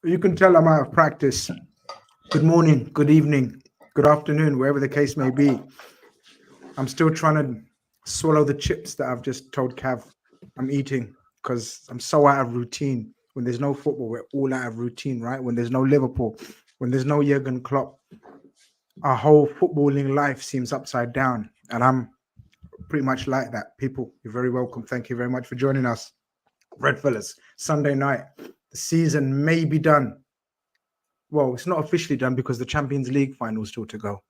You can tell I'm out of practice. Good morning, good evening, good afternoon, wherever the case may be. I'm still trying to swallow the chips that I've just told Cav I'm eating because I'm so out of routine. When there's no football, we're all out of routine, right? When there's no Liverpool, when there's no Jurgen Klopp, our whole footballing life seems upside down. And I'm pretty much like that. People, you're very welcome. Thank you very much for joining us. REDFELLAS, Sunday night. The season may be done. Well, it's not officially done because the Champions League final is still to go.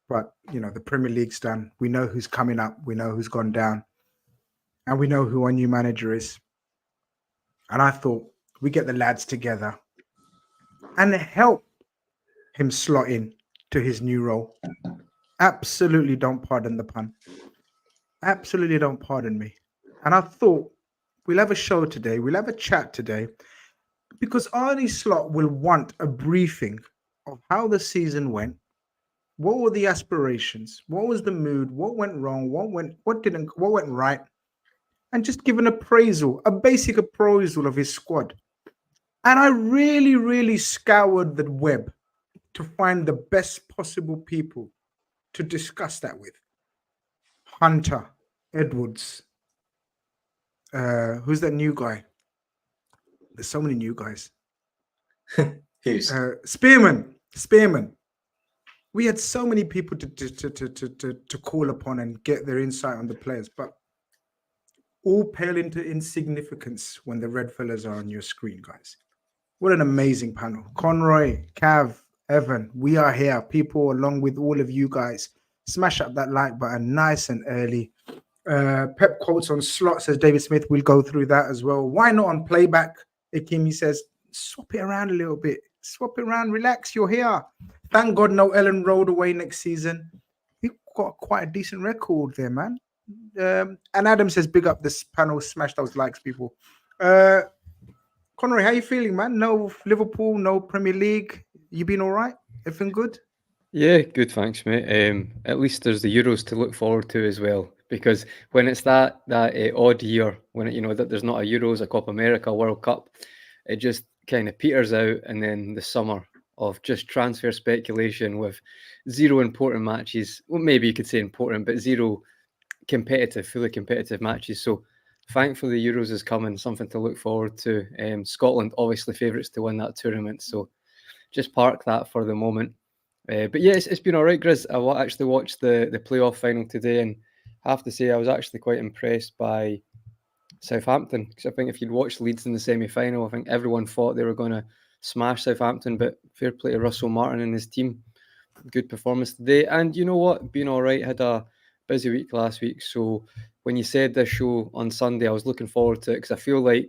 But, the Premier League's done. We know who's coming up. We know who's gone down. And we know who our new manager is. And I thought we get the lads together and help him slot in to his new role. Absolutely don't pardon the pun. Absolutely don't pardon me. And I thought we'll have a show today. We'll have a chat today because Arnie Slot will want a briefing of how the season went. What were the aspirations? What was the mood? What went wrong? What went right? And just give an appraisal, a basic appraisal of his squad. And I really, really scoured the web to find the best possible people to discuss that with. Hunter, Edwards. Who's that new guy? There's so many new guys. Who's? Spearman. We had so many people to call upon and get their insight on the players, but all pale into insignificance when the REDFELLAS are on your screen, guys. What an amazing panel. Conroy, Cav, Evan, we are here. People, along with all of you guys, smash up that like button nice and early. Pep quotes on Slot, says David Smith. We'll go through that as well. Why not on playback? Ikimi says, swap it around a little bit. Swap it around. Relax. You're here. Thank God no Ellen Road away next season. We've got quite a decent record there, man. And Adam says, big up this panel. Smash those likes, people. Conroy, how you feeling, man? No Liverpool, no Premier League. You been all right? Everything good? Yeah, good, thanks, mate. At least there's the Euros to look forward to as well, because when it's that odd year, when that there's not a Euros, a Copa America, a World Cup, it just kind of peters out, and then the summer of just transfer speculation with zero important matches. Well, maybe you could say important, but zero fully competitive matches. So thankfully the Euros is coming, something to look forward to. Scotland obviously favourites to win that tournament, so just park that for the moment. But yeah, it's been all right, Grizz. I actually watched the playoff final today, and I have to say I was actually quite impressed by Southampton, because I think if you'd watched Leeds in the semi-final, I think everyone thought they were going to smash Southampton, but fair play to Russell Martin and his team. Good performance today. And you know what? Been all right. Had a busy week last week. So when you said this show on Sunday, I was looking forward to it, because I feel like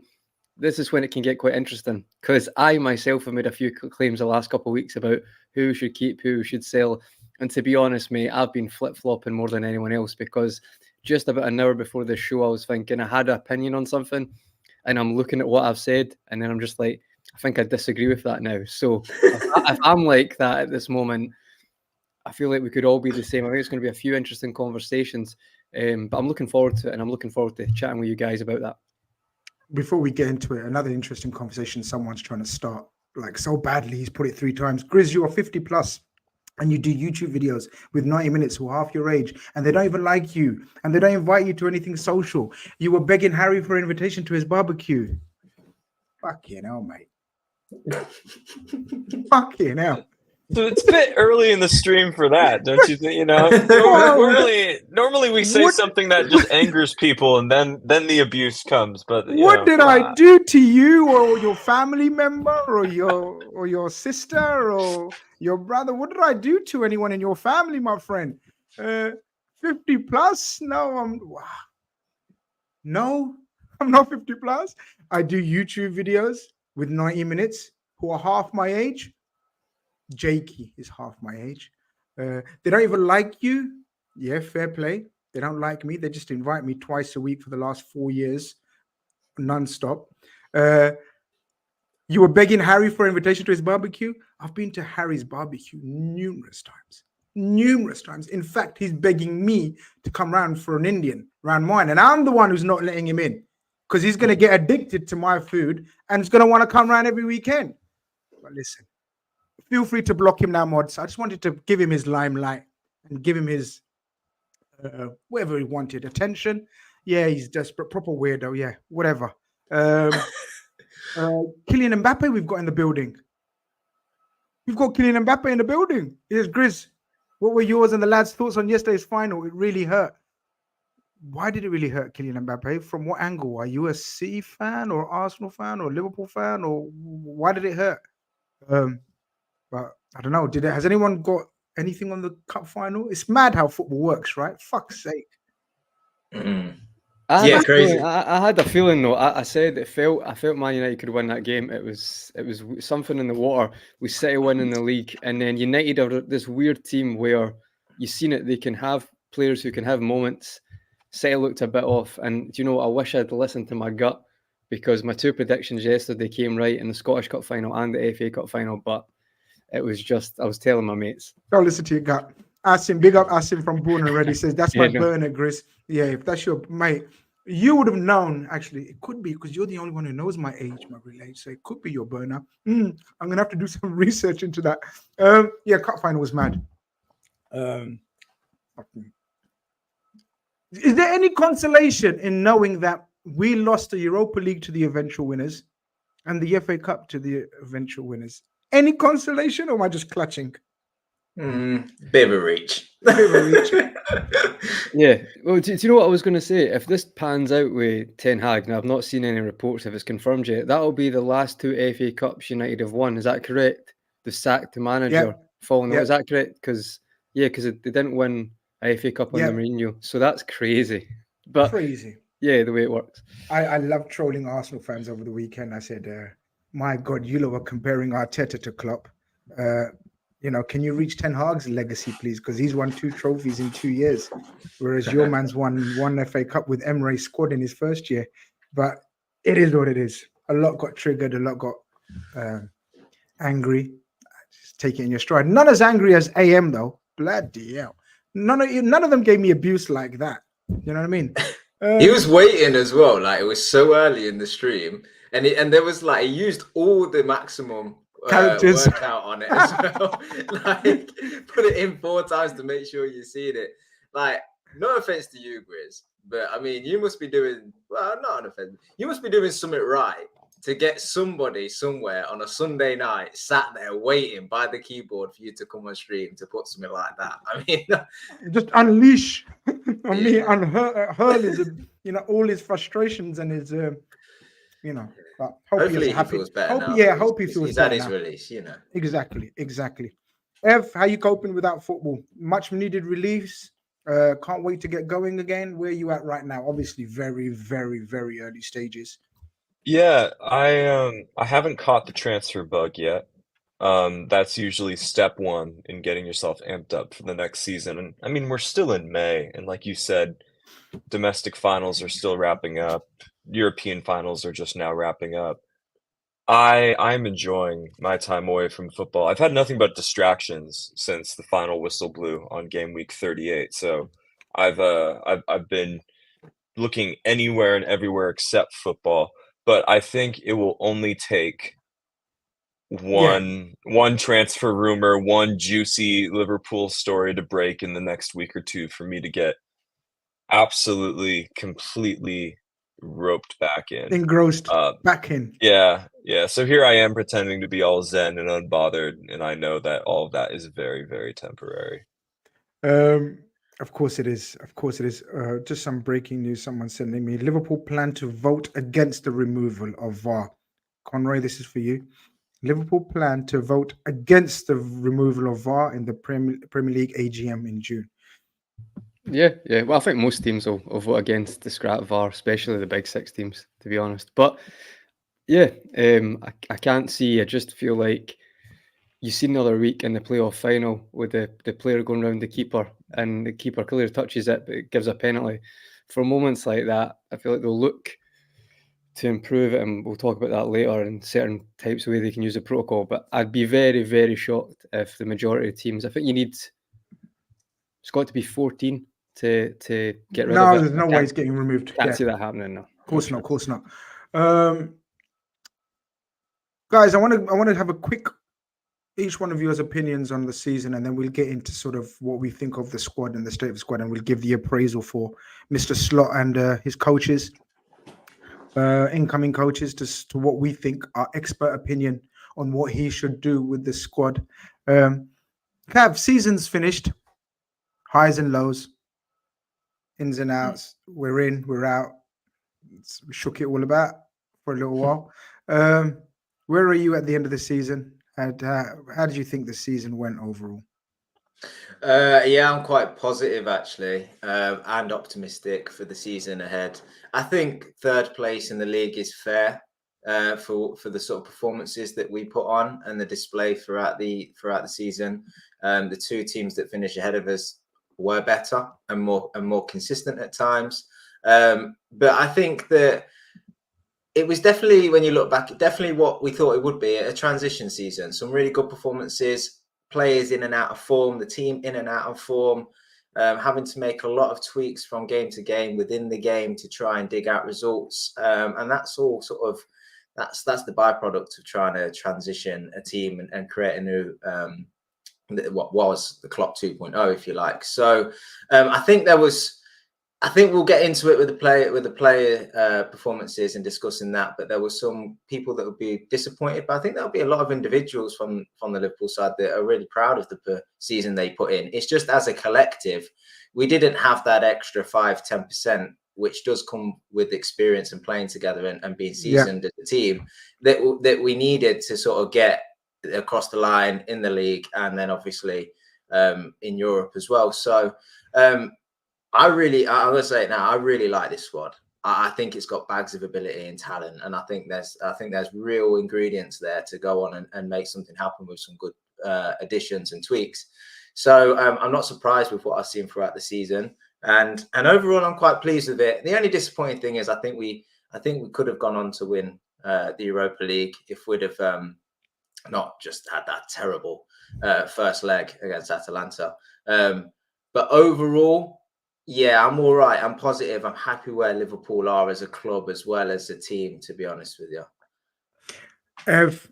this is when it can get quite interesting, because I myself have made a few claims the last couple of weeks about who should keep, who should sell. And to be honest, mate, I've been flip-flopping more than anyone else, because just about an hour before this show, I was thinking I had an opinion on something, and I'm looking at what I've said, and then I'm just like, I think I disagree with that now. So if I'm like that at this moment, I feel like we could all be the same. I think it's going to be a few interesting conversations, but I'm looking forward to it, and I'm looking forward to chatting with you guys about that. Before we get into it, another interesting conversation someone's trying to start, like so badly, he's put it 3 times. Grizz, you are 50 plus and you do YouTube videos with 90 minutes who are half your age, and they don't even like you, and they don't invite you to anything social. You were begging Harry for an invitation to his barbecue. Fucking hell, mate. Fucking hell. So it's a bit early in the stream for that, don't you think? Normally we say something that just angers people, and then the abuse comes. But what did I do to you, or your family member, or your sister, or your brother? What did I do to anyone in your family, my friend? 50 plus? No, I'm not 50 plus. I do YouTube videos with 90 minutes who are half my age. Jakey is half my age. They don't even like you. Yeah, fair play. They don't like me. They just invite me twice a week for the last 4 years, non-stop. You were begging Harry for an invitation to his barbecue. I've been to Harry's barbecue numerous times. In fact, he's begging me to come round for an Indian, round mine, and I'm the one who's not letting him in. because he's going to get addicted to my food and he's going to want to come around every weekend. But listen, feel free to block him now, mods. I just wanted to give him his limelight and give him his whatever he wanted. Attention. Yeah, he's desperate. Proper weirdo. Yeah, whatever. Kylian Mbappe we've got in the building. We've got Kylian Mbappe in the building. Here's Grizz. What were yours and the lads' thoughts on yesterday's final? It really hurt. Why did it really hurt Kylian Mbappe? From what angle? Are you a City fan or Arsenal fan or Liverpool fan? Or why did it hurt? But I don't know. Has anyone got anything on the cup final? It's mad how football works, right? Fuck's sake. Yeah, crazy. I had a feeling though. I said I felt Man United could win that game. It was something in the water. We City winning the league, and then United are this weird team where you've seen it. They can have players who can have moments. City looked a bit off, and I wish I'd listened to my gut because my two predictions yesterday came right in the Scottish Cup final and the FA Cup final. But it was just I was telling my mates. Don't listen to your gut. Asim, big up Asim from Born and Ready says that's my burner, Grizz. Yeah, if that's your mate, you would have known. Actually, it could be because you're the only one who knows my age, my relate. So it could be your burner. I'm gonna have to do some research into that. Yeah, cup final was mad. Is there any consolation in knowing that we lost the Europa League to the eventual winners and the FA Cup to the eventual winners? Any consolation, or am I just clutching? Bit of a reach. Yeah. Well, do you know what I was going to say? If this pans out with Ten Hag, and I've not seen any reports if it's confirmed yet, that'll be the last two FA Cups United have won. Is that correct? The sacked manager falling out. Is that correct? Because they didn't win a FA Cup under Mourinho, so that's crazy. But crazy. Yeah, the way it works. I love trolling Arsenal fans over the weekend. I said, "My God, you lot were comparing Arteta to Klopp." Can you reach Ten Hag's legacy, please? Because he's won 2 trophies in 2 years, whereas your man's won 1 FA Cup with Emre's squad in his first year. But it is what it is. A lot got triggered. A lot got angry. Just take it in your stride. None as angry as AM though. Bloody hell. None of them gave me abuse like that. You know what I mean? He was waiting as well. Like it was so early in the stream, and there was he used all the maximum. Characters workout on it as well. Put it in 4 times to make sure you see it. No offense to you, Grizz, but I mean, you must be doing not an offense. You must be doing something right to get somebody somewhere on a Sunday night sat there waiting by the keyboard for you to come on stream to put something like that. I mean, just unleash on me and hurl his, all his frustrations and his, But hopefully he feels better now. Hope he feels he's better had his now. release, Exactly. Ev, how you coping without football? Much needed release. Can't wait to get going again. Where are you at right now? Obviously, very, very, very early stages. Yeah, I haven't caught the transfer bug yet. That's usually step 1 in getting yourself amped up for the next season. And I mean, we're still in May, and like you said, domestic finals are still wrapping up. European finals are just now wrapping up. I'm enjoying my time away from football. I've had nothing but distractions since the final whistle blew on game week 38. So I've been looking anywhere and everywhere except football. But I think it will only take one transfer rumor, one juicy Liverpool story to break in the next week or 2 for me to get absolutely, completely roped back in. Engrossed back in. Yeah. So here I am pretending to be all zen and unbothered, and I know that all of that is very, very temporary. Of course it is. Just some breaking news. Someone sending me. Liverpool plan to vote against the removal of VAR. Conroy, this is for you. Liverpool plan to vote against the removal of VAR in the Premier League AGM in June. Yeah. Well, I think most teams will vote against the scrap VAR, especially the big 6 teams, to be honest. But yeah, I can't see. I just feel like you see another week in the playoff final with the player going around the keeper, and the keeper clearly touches it, but it gives a penalty. For moments like that, I feel like they'll look to improve it, and we'll talk about that later in certain types of way they can use the protocol. But I'd be very, very shocked if the majority of teams. I think it's got to be 14 to get rid of it. No, there's no way it's getting removed. Can't see that happening now. Of course not. Of course not. Guys, I want to have a quick, each one of yours opinions on the season, and then we'll get into sort of what we think of the squad and the state of the squad, and we'll give the appraisal for Mr. Slot and his coaches, incoming coaches, to what we think our expert opinion on what he should do with the squad. Cav, season's finished, highs and lows, ins and outs. We're in, we're out. We shook it all about for a little while. Where are you at the end of the season? And how did you think the season went overall? Yeah, I'm quite positive actually, and optimistic for the season ahead. I think third place in the league is fair for the sort of performances that we put on and the display throughout the season. The two teams that finish ahead of us were better and more consistent at times. But I think that it was definitely, when you look back, definitely what we thought it would be, a transition season. Some really good performances, players in and out of form, the team in and out of form, having to make a lot of tweaks from game to game within the game to try and dig out results. And that's all sort of, that's the byproduct of trying to transition a team and create a new, what was the Klopp 2.0, if you like. So I think we'll get into it with the player performances and discussing that. But there were some people that would be disappointed. But I think there'll be a lot of individuals from the Liverpool side that are really proud of the season they put in. It's just as a collective, we didn't have that extra 5-10%, which does come with experience and playing together and being seasoned as a team, that we needed to sort of get across the line in the league and then obviously in Europe as well. So I'm gonna say it now. I really like this squad. I think it's got bags of ability and talent, and I think there's real ingredients there to go on and make something happen with some good additions and tweaks. So I'm not surprised with what I've seen throughout the season, and overall I'm quite pleased with it. The only disappointing thing is I think we could have gone on to win the Europa League if we'd have not just had that terrible first leg against Atalanta. But overall, yeah, I'm all right. I'm positive. I'm happy where Liverpool are as a club as well as a team, to be honest with you. Ev,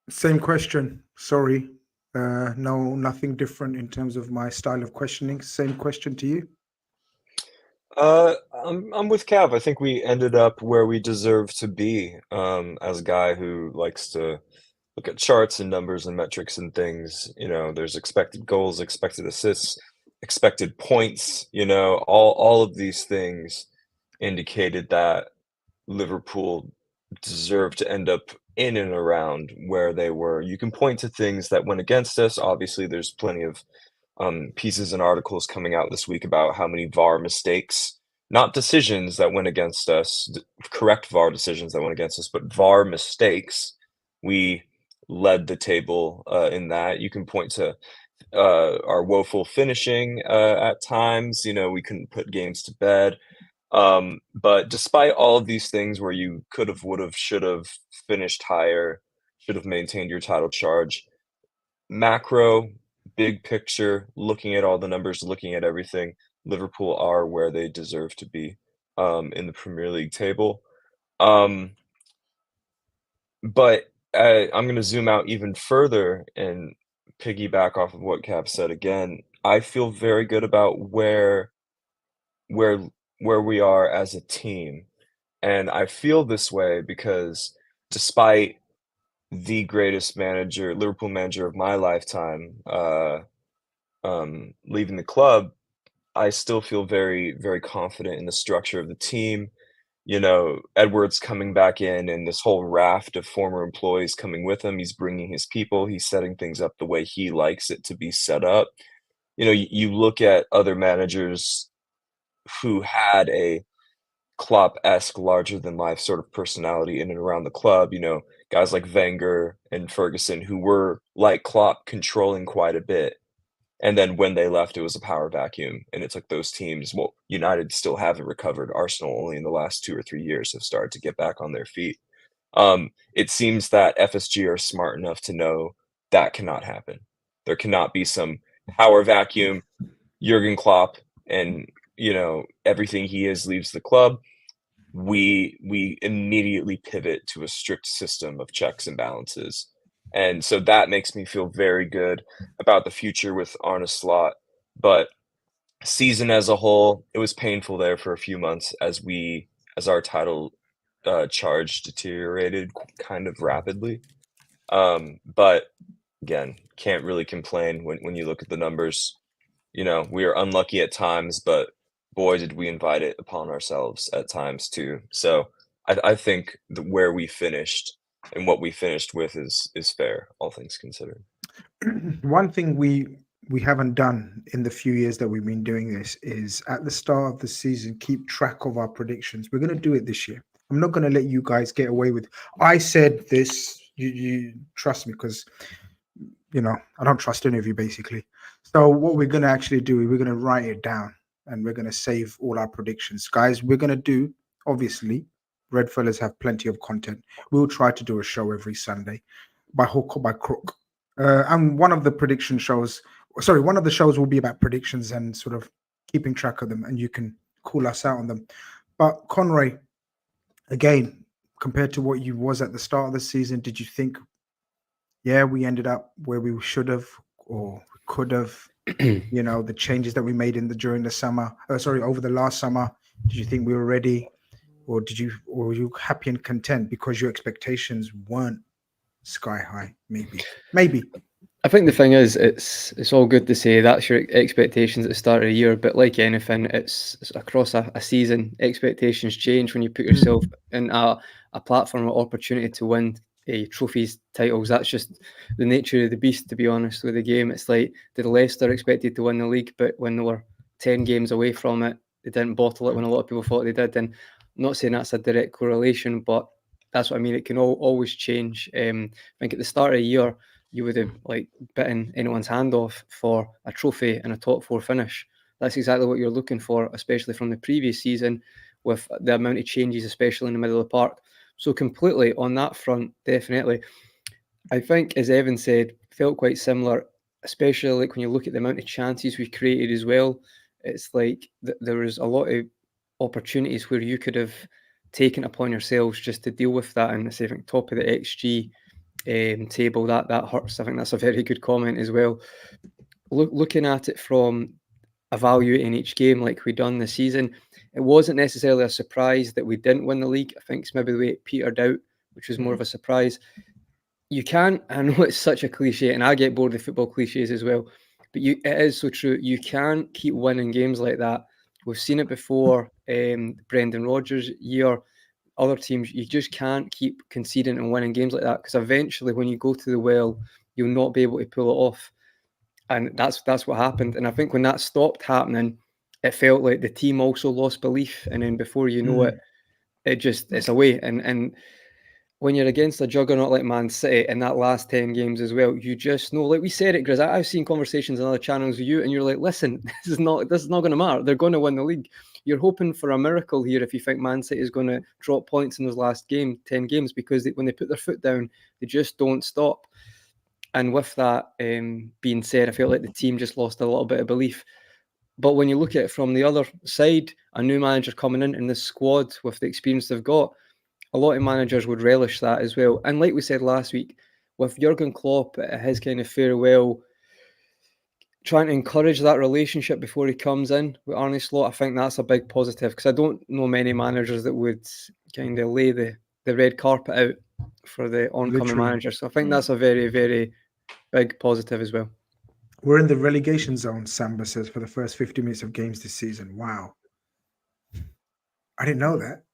same question. Sorry. No, nothing different in terms of my style of questioning. Same question to you. I'm with Cav. I think we ended up where we deserve to be, as a guy who likes to look at charts and numbers and metrics and things. You know, there's expected goals, expected assists, expected points, you know, all of these things indicated that Liverpool deserved to end up in and around where they were. You can point to things that went against us. Obviously, there's plenty of pieces and articles coming out this week about how many VAR mistakes, not decisions that went against us, correct VAR decisions that went against us, but VAR mistakes. We led the table in that. You can point to our woeful finishing at times. You know, we couldn't put games to bed. But despite all of these things where you could have, would have, should have finished higher, should have maintained your title charge, macro, big picture, looking at all the numbers, looking at everything, Liverpool are where they deserve to be in the Premier League table. But I'm going to zoom out even further and piggyback off of what Cav said again. I feel very good about where we are as a team. And I feel this way because despite the greatest manager, Liverpool manager of my lifetime, leaving the club, I still feel very, very confident in the structure of the team. You know, Edwards coming back in and this whole raft of former employees coming with him. He's bringing his people. He's setting things up the way he likes it to be set up. You know, you look at other managers who had a Klopp-esque, larger-than-life sort of personality in and around the club, you know, guys like Wenger and Ferguson who were, like Klopp, controlling quite a bit. And then when they left, it was a power vacuum, and it took those teams. Well, United still haven't recovered. Arsenal only in the last 2 or 3 years have started to get back on their feet. It seems that FSG are smart enough to know that cannot happen. There cannot be some power vacuum, Jurgen Klopp, and, you know, everything he is leaves the club. we immediately pivot to a strict system of checks and balances. And so that makes me feel very good about the future with Arne Slot. But season as a whole, it was painful there for a few months as our title charge deteriorated kind of rapidly. But again, can't really complain when you look at the numbers. You know, we are unlucky at times, but boy, did we invite it upon ourselves at times too. So I think where we finished and what we finished with is fair, all things considered. One thing we haven't done in the few years that we've been doing this is at the start of the season keep track of our predictions. We're going to do it this year. I'm not going to let you guys get away with I said this. You trust me, because I don't trust any of you basically. So what we're going to actually do is we're going to write it down and we're going to save all our predictions, guys. We're going to do, obviously, Redfellas have plenty of content. We'll try to do a show every Sunday by hook or by crook. And one of the shows will be about predictions and sort of keeping track of them, and you can call us out on them. But Conroy, again, compared to what you was at the start of the season, did you think, yeah, we ended up where we should have or could have? The changes that we made over the last summer. Did you think we were ready, or were you happy and content because your expectations weren't sky high? Maybe. I think the thing is, it's all good to say that's your expectations at the start of the year, but like anything, it's across a season. Expectations change when you put yourself in a platform or opportunity to win trophies, titles. That's just the nature of the beast, to be honest, with the game. It's like, did Leicester expected to win the league, but when they were 10 games away from it, they didn't bottle it when a lot of people thought they did. And I'm not saying that's a direct correlation, but that's what I mean. It can always change. I think at the start of the year, you would have bitten anyone's hand off for a trophy and a top 4 finish. That's exactly what you're looking for, especially from the previous season, with the amount of changes, especially in the middle of the park. So completely on that front, definitely. I think, as Evan said, felt quite similar, especially like when you look at the amount of chances we created as well. It's like there was a lot of opportunities where you could have taken upon yourselves just to deal with that. And I think top of the XG table, that hurts. I think that's a very good comment as well. Looking at it from evaluating each game like we done this season, it wasn't necessarily a surprise that we didn't win the league. I think it's maybe the way it petered out, which was more of a surprise. You can't, I know it's such a cliche, and I get bored of football cliches as well, but it is so true. You can't keep winning games like that. We've seen it before, Brendan Rodgers' year, other teams. You just can't keep conceding and winning games like that, because eventually when you go to the well, you'll not be able to pull it off. And that's what happened. And I think when that stopped happening, it felt like the team also lost belief. And then before you know it, it's away. And when you're against a juggernaut like Man City in that last 10 games as well, you just know, like we said it, Grizz, I've seen conversations on other channels with you, and you're like, listen, this is not going to matter. They're going to win the league. You're hoping for a miracle here if you think Man City is going to drop points in those last 10 games, because when they put their foot down, they just don't stop. And with that being said, I felt like the team just lost a little bit of belief. But when you look at it from the other side, a new manager coming in this squad with the experience they've got, a lot of managers would relish that as well. And like we said last week, with Jurgen Klopp at his kind of farewell, trying to encourage that relationship before he comes in with Arne Slot, I think that's a big positive, because I don't know many managers that would kind of lay the red carpet out for the oncoming manager. So I think that's a very, very big positive as well. We're in the relegation zone, Samba says, for the first 50 minutes of games this season. Wow. I didn't know that.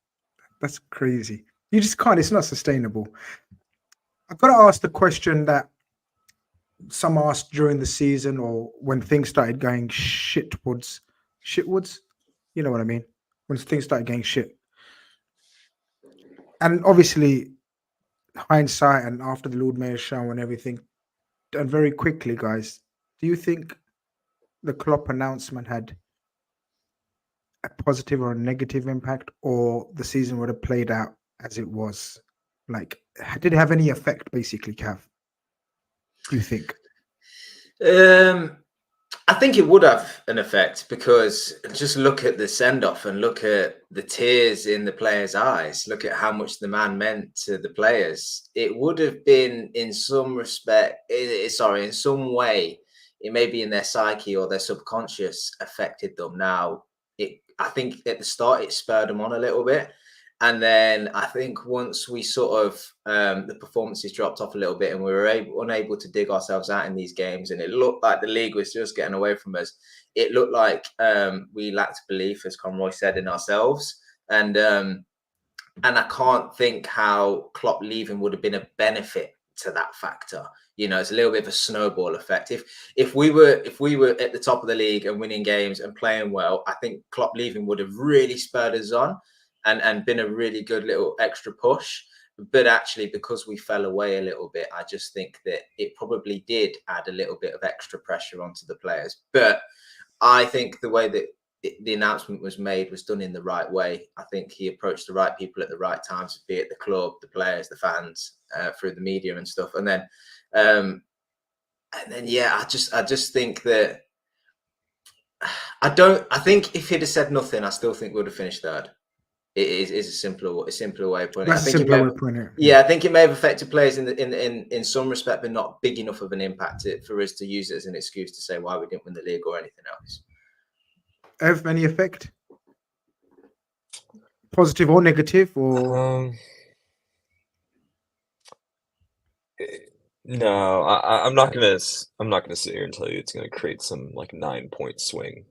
That's crazy. You just can't. It's not sustainable. I've got to ask the question that some asked during the season, or when things started going shitwards. You know what I mean? When things started going shit. And obviously, hindsight and after the Lord Mayor's show and everything, and very quickly, guys, do you think the Klopp announcement had a positive or a negative impact, or the season would have played out as it was? Like, did it have any effect, basically, Cav? Do you think? I think it would have an effect, because just look at the send-off and look at the tears in the players' eyes. Look at how much the man meant to the players. It would have been, in some respect, in some way, it may be in their psyche or their subconscious, affected them. Now, I think at the start it spurred them on a little bit. And then I think once we sort of the performances dropped off a little bit and we were unable to dig ourselves out in these games, and it looked like the league was just getting away from us. It looked like we lacked belief, as Conroy said, in ourselves. And I can't think how Klopp leaving would have been a benefit to that factor. You know, it's a little bit of a snowball effect. If we were at the top of the league and winning games and playing well, I think Klopp leaving would have really spurred us on and been a really good little extra push. But actually, because we fell away a little bit, I just think that it probably did add a little bit of extra pressure onto the players. But I think the way that the announcement was made was done in the right way. I think he approached the right people at the right times, be it the club, the players, the fans, through the media and stuff. And then yeah, I just think that I think if he'd have said nothing, I still think we would have finished third. It is a simpler way of putting it. That's a simpler way of putting it. Yeah, I think it may have affected players in some respect, but not big enough of an impact for us to use it as an excuse to say why we didn't win the league or anything else. Have any effect? Positive or negative? Or no, I'm not gonna sit here and tell you it's gonna create some like 9-point swing.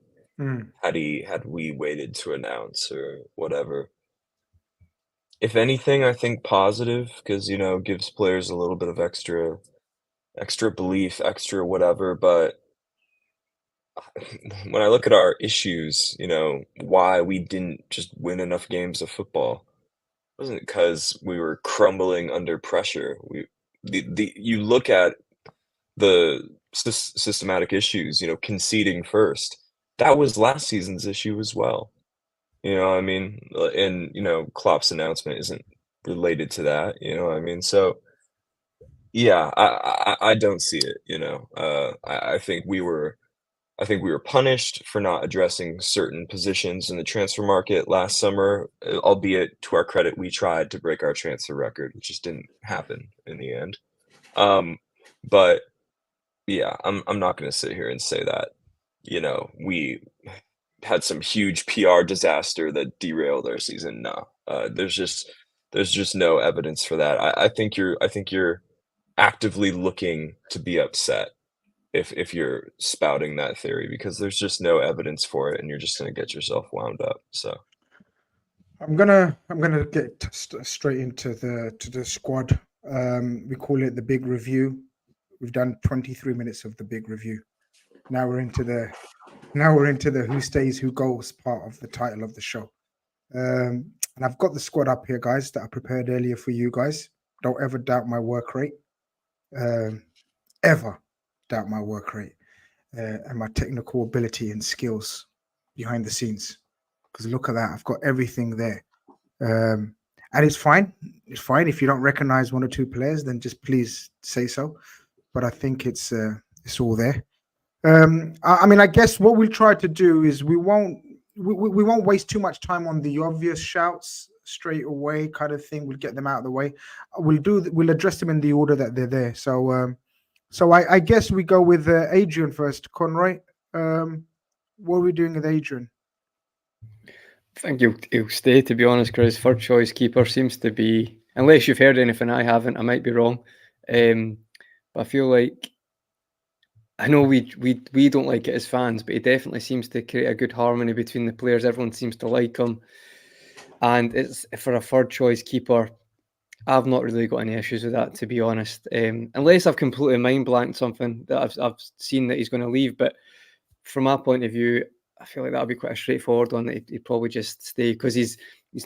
Had we waited to announce or whatever. If anything, I think positive, because gives players a little bit of extra belief, extra whatever. But when I look at our issues, why we didn't just win enough games of football, it wasn't because we were crumbling under pressure. You look at the systematic issues, conceding first. That was last season's issue as well. You know what I mean? And, Klopp's announcement isn't related to that, you know what I mean? So, yeah, I don't see it, I think we were punished for not addressing certain positions in the transfer market last summer, albeit to our credit, we tried to break our transfer record, which just didn't happen in the end. But yeah, I'm not going to sit here and say that, we had some huge PR disaster that derailed our season. No, there's just no evidence for that. I think you're actively looking to be upset if you're spouting that theory, because there's just no evidence for it, and you're just gonna get yourself wound up. So I'm gonna get straight into the squad. We call it the big review. We've done 23 minutes of the big review. Now we're into the who stays, who goes part of the title of the show. And I've got the squad up here, guys, that I prepared earlier for you guys. Don't ever doubt my work rate. Ever doubt my work rate and my technical ability and skills behind the scenes. Because look at that, I've got everything there. And it's fine. It's fine. If you don't recognize one or two players, then just please say so. But I think it's all there. I mean, I guess what we'll try to do is we won't waste too much time on the obvious shouts straight away, kind of thing. We'll get them out of the way. We'll address them in the order that they're there. So I guess we go with Adrian first. Conroy, what are we doing with Adrian? I think he'll stay, to be honest, because third choice keeper seems to be, unless you've heard anything I haven't, I might be wrong. But I feel like, I know we don't like it as fans, but he definitely seems to create a good harmony between the players. Everyone seems to like him. And it's for a third choice keeper, I've not really got any issues with that, to be honest. Unless I've completely mind blanked something that I've seen that he's going to leave. But from my point of view, I feel like that'll be quite a straightforward one. He'd probably just stay because he's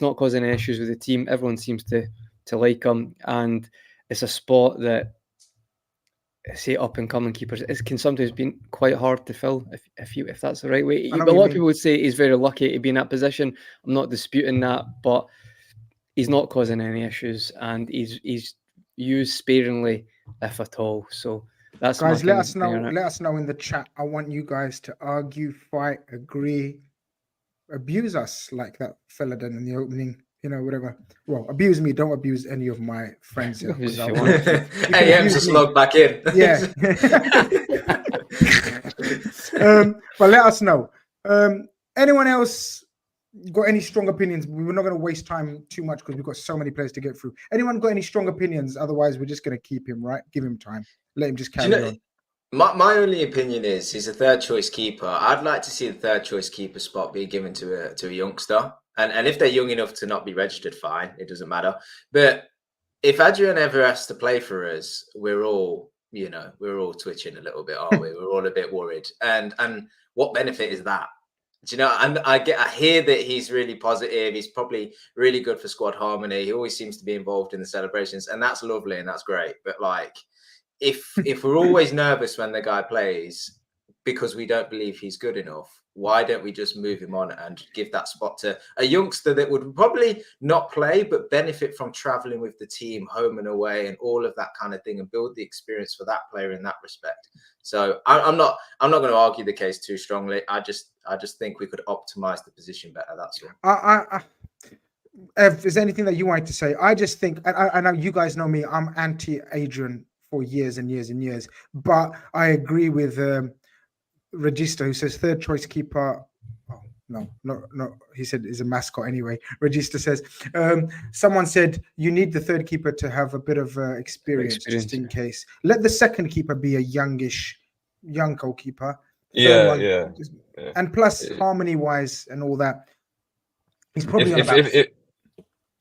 not causing any issues with the team. Everyone seems to like him, and it's a spot that, say, up and coming keepers, it can sometimes be quite hard to fill if that's the right way. A lot of people would say he's very lucky to be in that position. I'm not disputing that, but he's not causing any issues, and he's used sparingly, if at all. So That's my Guys, kind let of us thing know. on it. Let us know in the chat. I want you guys to argue, fight, agree, abuse us like that fella done in the opening. You know, whatever. Well, abuse me. Don't abuse any of my friends here. Abuse 'Cause if I you will. want to. You can AM's abuse just me. logged back in. Yeah. But let us know. Anyone else got any strong opinions? We're not going to waste time too much because we've got so many players to get through. Anyone got any strong opinions? Otherwise, we're just going to keep him, right? Give him time. Let him just Do you carry know, on. my only opinion is he's a third choice keeper. I'd like to see the third choice keeper spot be given to a youngster. And if they're young enough to not be registered, fine. It doesn't matter. But if Adrian ever has to play for us, we're all twitching a little bit, aren't we? We're all a bit worried. And what benefit is that? Do you know? And I hear that he's really positive. He's probably really good for squad harmony. He always seems to be involved in the celebrations, and that's lovely and that's great. But like, if we're always nervous when the guy plays because we don't believe he's good enough, why don't we just move him on and give that spot to a youngster that would probably not play but benefit from traveling with the team home and away and all of that kind of thing, and build the experience for that player in that respect. So I'm not going to argue the case too strongly. I just think we could optimize the position better. That's all. If there's anything that you wanted to say, I just think, and I know you guys know me, I'm anti Adrian for years and years and years, but I agree with Regista, who says third choice keeper. Oh, no. He said is a mascot anyway. Regista says, someone said you need the third keeper to have a bit of experience just in case. Let the second keeper be a young goalkeeper. Yeah. And plus harmony wise and all that. He's probably on about.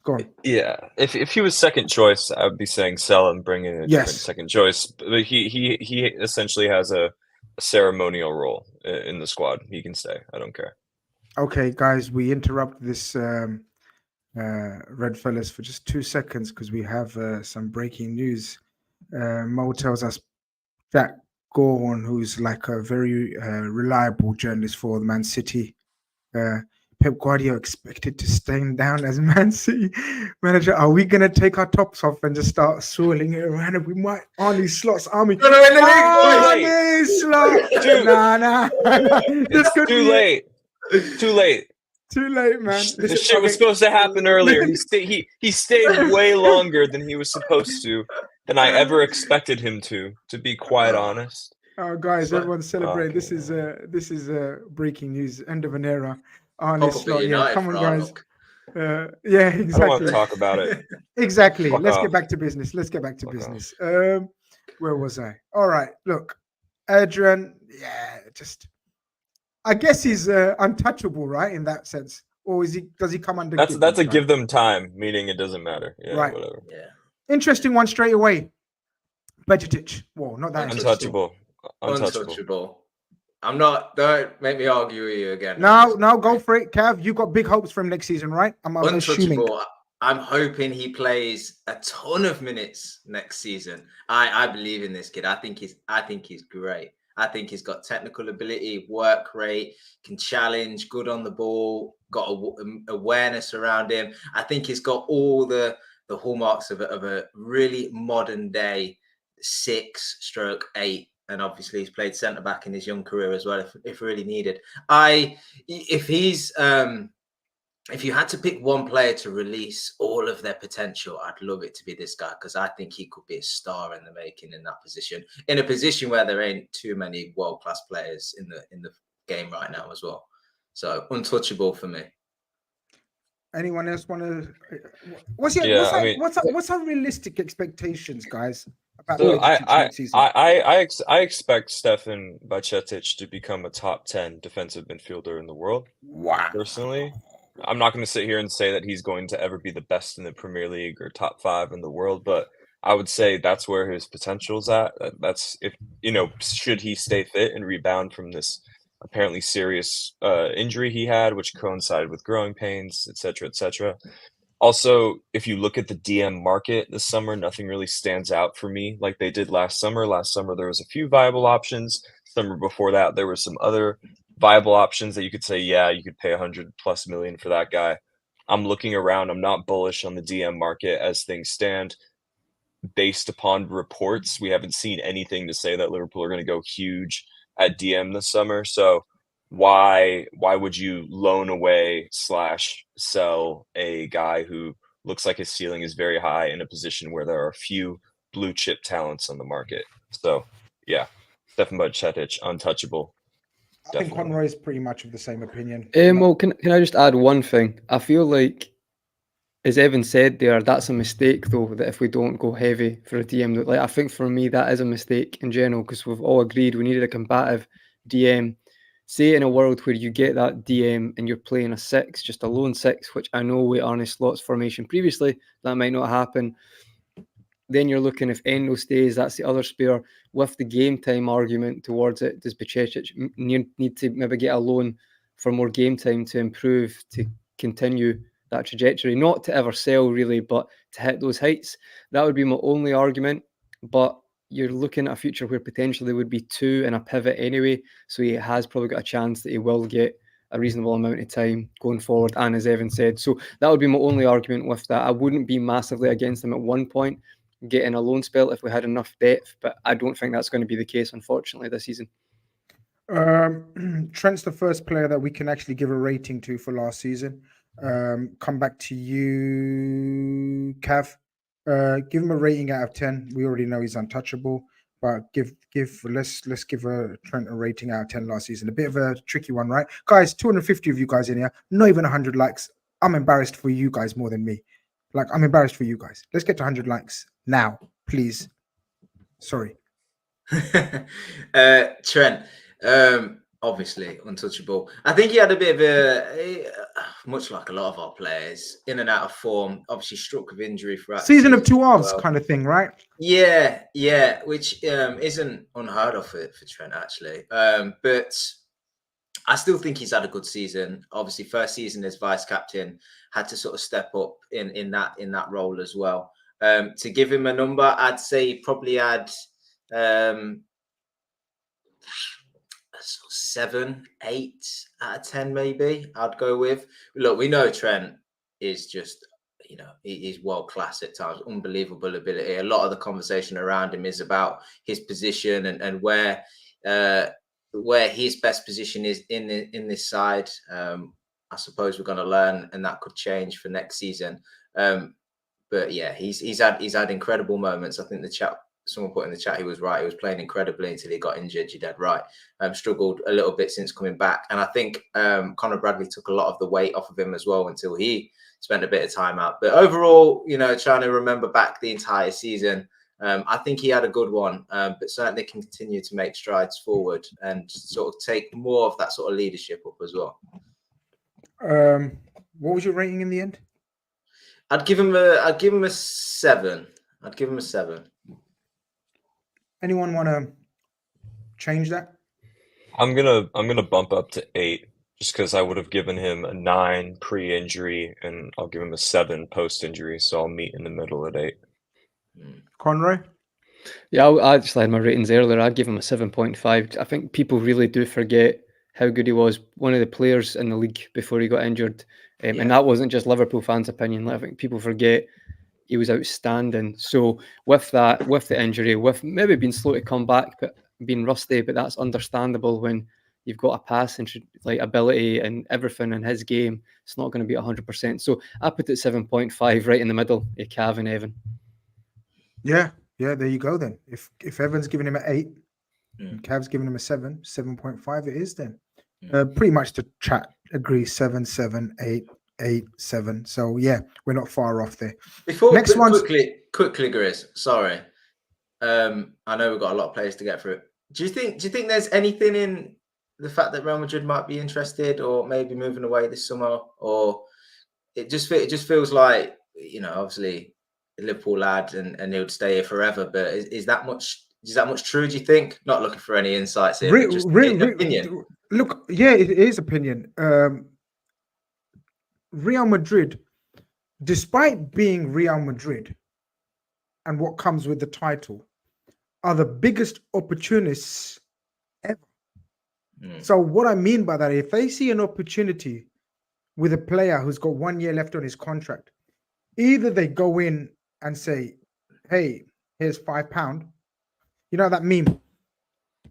Go on. Yeah, if he was second choice, I would be saying sell and bring in a different second choice. But he essentially has a ceremonial role in the squad. He can stay. I don't care. Okay, guys, we interrupt this REDFELLAS for just 2 seconds because we have some breaking news. Mo tells us Jack Gorn, who's like a very reliable journalist for the Man City. Pep Guardiola expected to stay down as Man City manager. Are we going to take our tops off and just start swirling it around? And we might Arnie Slot's army. No, in the league, Arnie Slot. Nah. It's too late. Too late. Too late, man. This shit was supposed to happen earlier. He stayed way longer than he was supposed to, than I ever expected him to be quite honest. Oh, guys, everyone celebrate. This is breaking news. End of an era. Arnie Slot. Yeah, come on, guys. Yeah, exactly. I don't want to talk about it. Exactly. Fuck Let's off. get back to business. Where was I? All right. Look, Adrian. Yeah, I guess he's untouchable, right? In that sense, or does he come under? That's a give them time, meaning it doesn't matter. Yeah, right. Whatever. Yeah. Interesting one straight away. Bejitic. Well, not that Untouchable. I'm not. Don't make me argue with you again. No, go for it, Cav. You got big hopes for him next season, right? I'm assuming. I'm hoping he plays a ton of minutes next season. I believe in this kid. I think he's great. I think he's got technical ability, work rate, can challenge, good on the ball, got awareness around him. I think he's got all the hallmarks of a really modern day 6/8. And obviously he's played centre back in his young career as well, if really needed. If you had to pick one player to release all of their potential, I'd love it to be this guy, because I think he could be a star in the making in that position, in a position where there ain't too many world-class players in the game right now as well. So untouchable for me. Anyone else want to? What's our realistic expectations, guys? So I expect Stefan Bajcetic to become a top 10 defensive midfielder in the world. Wow. Personally, I'm not going to sit here and say that he's going to ever be the best in the Premier League or top 5 in the world, but I would say that's where his potential's at. That's if should he stay fit and rebound from this apparently serious injury he had, which coincided with growing pains, etc., etc. Also, if you look at the DM market this summer, nothing really stands out for me like they did last summer. Last summer, there was a few viable options. Summer before that, there were some other viable options that you could say, yeah, you could pay $100+ million for that guy. I'm looking around. I'm not bullish on the DM market as things stand. based upon reports, we haven't seen anything to say that Liverpool are going to go huge at DM this summer. So why would you loan away / sell a guy who looks like his ceiling is very high in a position where there are few blue chip talents on the market? So yeah, Stefan Bajcetic, untouchable. I think Definitely. Conroy is pretty much of the same opinion. Well, can I just add one thing? I feel like, as Evan said there, that's a mistake though, that if we don't go heavy for a DM, like I think for me that is a mistake in general, because we've all agreed we needed a combative DM. Say in a world where you get that DM and you're playing a 6, just a lone 6, which I know we are in a slots formation previously, that might not happen. Then you're looking, if Endo stays, that's the other spare. With the game time argument towards it, does Bajcetic need to maybe get a loan for more game time to improve, to continue that trajectory? Not to ever sell really, but to hit those heights. That would be my only argument. But you're looking at a future where potentially there would be 2 in a pivot anyway. So he has probably got a chance that he will get a reasonable amount of time going forward. And as Evan said, so that would be my only argument with that. I wouldn't be massively against him at one point getting a loan spell if we had enough depth, but I don't think that's going to be the case, unfortunately, this season. Trent's the first player that we can actually give a rating to for last season. Come back to you, Cav. Give him a rating out of 10. We already know he's untouchable, but let's give Trent a rating out of 10 last season. A bit of a tricky one, right? Guys, 250 of you guys in here, not even 100 likes. I'm embarrassed for you guys more than me. Like, I'm embarrassed for you guys. Let's get to 100 likes now, please. Sorry. Trent, obviously untouchable. I think he had a bit of a much like a lot of our players, in and out of form. Obviously struck with injury throughout Season of two halves well. kind of thing, right? Yeah, which isn't unheard of for Trent actually. But I still think he's had a good season. Obviously, first season as vice captain, had to sort of step up in that role as well. To give him a number, I'd say he probably had 7, 8 out of 10, maybe. I'd go with. Look, we know Trent is just, he's world class at times, unbelievable ability. A lot of the conversation around him is about his position and where his best position is in this side. I suppose we're going to learn, and that could change for next season. But yeah, he's had incredible moments. I think someone put in the chat, he was right. He was playing incredibly until he got injured. You're dead right. Struggled a little bit since coming back, and I think Conor Bradley took a lot of the weight off of him as well until he spent a bit of time out. But overall, trying to remember back the entire season, I think he had a good one, but certainly can continue to make strides forward and sort of take more of that sort of leadership up as well. What was your rating in the end? I'd give him a 7. I'd give him a 7. Anyone want to change that? I'm gonna bump up to 8 just because I would have given him a 9 pre-injury, and I'll give him a 7 post-injury. So I'll meet in the middle at 8. Conroy? Yeah, I just had my ratings earlier. I'd give him a 7.5. I think people really do forget how good he was. One of the players in the league before he got injured. And that wasn't just Liverpool fans' opinion. I think people forget he was outstanding. So with that, with the injury, with maybe being slow to come back, but being rusty, but that's understandable when you've got a passing ability and everything in his game. It's not going to be 100%. So I put it 7.5 right in the middle of Cav and Evan. Yeah, there you go then. If Evan's giving him an 8 and Cav's giving him a 7, 7.5 it is then. Pretty much the chat agrees 7, 7, 8, 8, 7. So yeah, we're not far off there. Next one, quickly, Grizz. Sorry, I know we've got a lot of players to get through. Do you think there's anything in the fact that Real Madrid might be interested, or maybe moving away this summer, or it just feels like obviously a Liverpool lad and he would stay here forever? But is that much true? Do you think? Not looking for any insights here, but just opinion. Look, yeah, it is opinion. Real Madrid, despite being Real Madrid and what comes with the title, are the biggest opportunists ever. So what I mean by that, if they see an opportunity with a player who's got 1 year left on his contract, either they go in and say, hey, Here's £5. You know that meme?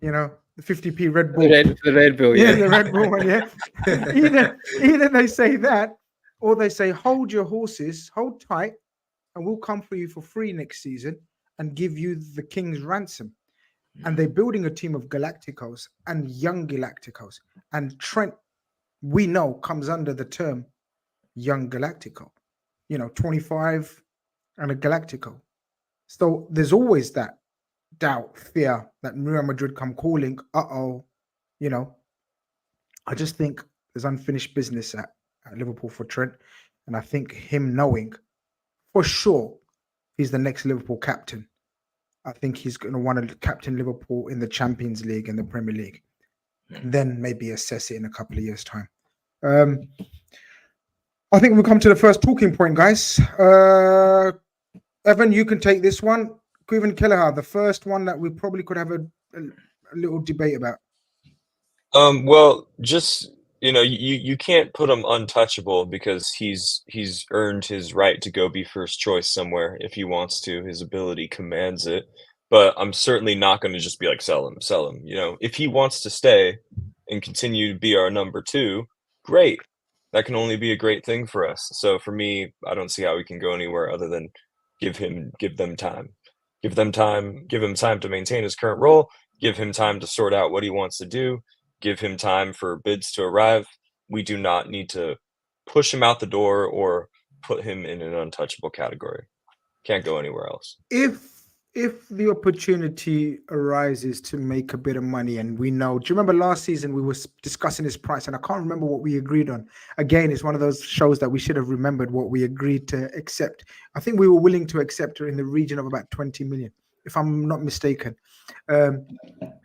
You know, the 50p Red Bull. The Red Bull, Yeah, yeah. the Red Bull one, yeah. Either they say that, or they say, hold your horses, hold tight, and we'll come for you for free next season and give you the king's ransom. And they're building a team of Galacticos and young Galacticos. And Trent, we know, comes under the term young Galactico. 25 and a Galactico. So there's always that doubt, fear that Real Madrid come calling. I just think there's unfinished business at Liverpool for Trent. And I think him knowing for sure he's the next Liverpool captain. I think he's going to want to captain Liverpool in the Champions League and the Premier League. And then maybe assess it in a couple of years' time. I think we'll come to the first talking point, guys. Evan, you can take this one. Kevin Kelleher, the first one that we probably could have a little debate about. Well, just you can't put him untouchable because he's earned his right to go be first choice somewhere if he wants to. His ability commands it. But I'm certainly not going to just be like, sell him. If he wants to stay and continue to be our number 2, great. That can only be a great thing for us. So for me, I don't see how we can go anywhere other than give them time. Give him time to maintain his current role, give him time to sort out what he wants to do, give him time for bids to arrive. We do not need to push him out the door or put him in an untouchable category. Can't go anywhere else. If the opportunity arises to make a bit of money, and we know, do you remember last season we were discussing his price, and I can't remember what we agreed on. Again, it's one of those shows that we should have remembered what we agreed to accept. I think we were willing to accept her in the region of about 20 million, if I'm not mistaken.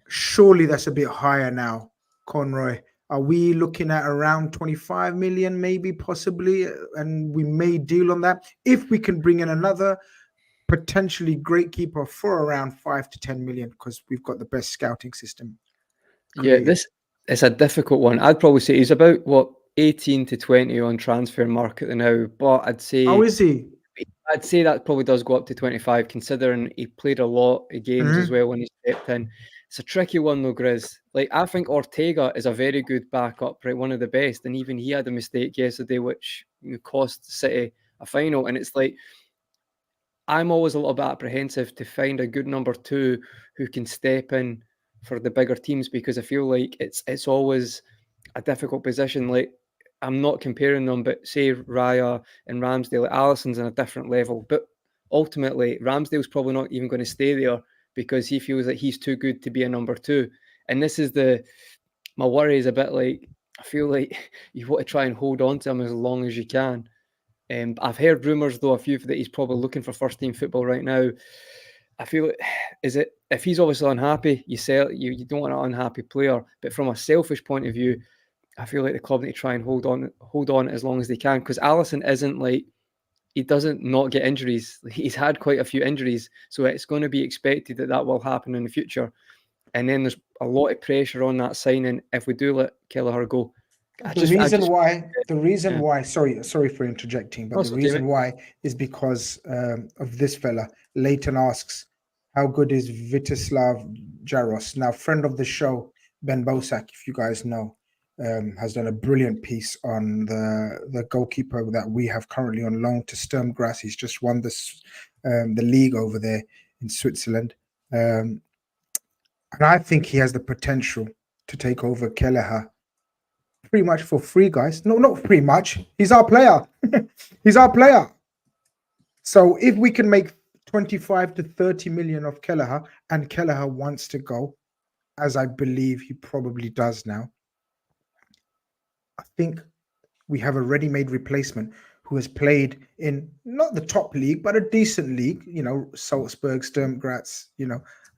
Surely that's a bit higher now, Conroy. Are we looking at around 25 million, maybe, possibly? And we may deal on that if we can bring in another potentially great keeper for around 5 to 10 million, because we've got the best scouting system. Yeah, this is a difficult one. I'd probably say he's about 18 to 20 on transfer market now, but I'd say how is he? I'd say that probably does go up to 25, considering he played a lot of games as well when he stepped in. It's a tricky one though, Grizz. I think Ortega is a very good backup, right? One of the best, and even he had a mistake yesterday which cost City a final. And it's I'm always a little bit apprehensive to find a good number 2 who can step in for the bigger teams, because I feel like it's always a difficult position. I'm not comparing them, but say Raya and Ramsdale, Alisson's on a different level. But ultimately, Ramsdale's probably not even going to stay there because he feels that he's too good to be a number 2. And this is my worry is a bit I feel like you want to try and hold on to him as long as you can. I've heard rumours, though, that he's probably looking for first-team football right now. I feel if he's obviously unhappy, you sell. You don't want an unhappy player. But from a selfish point of view, I feel like the club need to try and hold on as long as they can, because Alisson isn't he doesn't not get injuries. He's had quite a few injuries, so it's going to be expected that will happen in the future. And then there's a lot of pressure on that signing if we do let Kelleher go. The reason why, sorry for interjecting, but the reason why is because of this fella. Leighton asks, how good is Vitislav Jaros? Now, friend of the show, Ben Bosak, if you guys know, has done a brilliant piece on the goalkeeper that we have currently on loan to Sturm Graz. He's just won the league over there in Switzerland. And I think he has the potential to take over Kelleher pretty much for free, guys. No, not pretty much. He's our player. He's our player. So if we can make 25 to 30 million of Kelleher, and Kelleher wants to go, as I believe he probably does now, I think we have a ready-made replacement who has played in not the top league, but a decent league, Salzburg, Sturm Graz,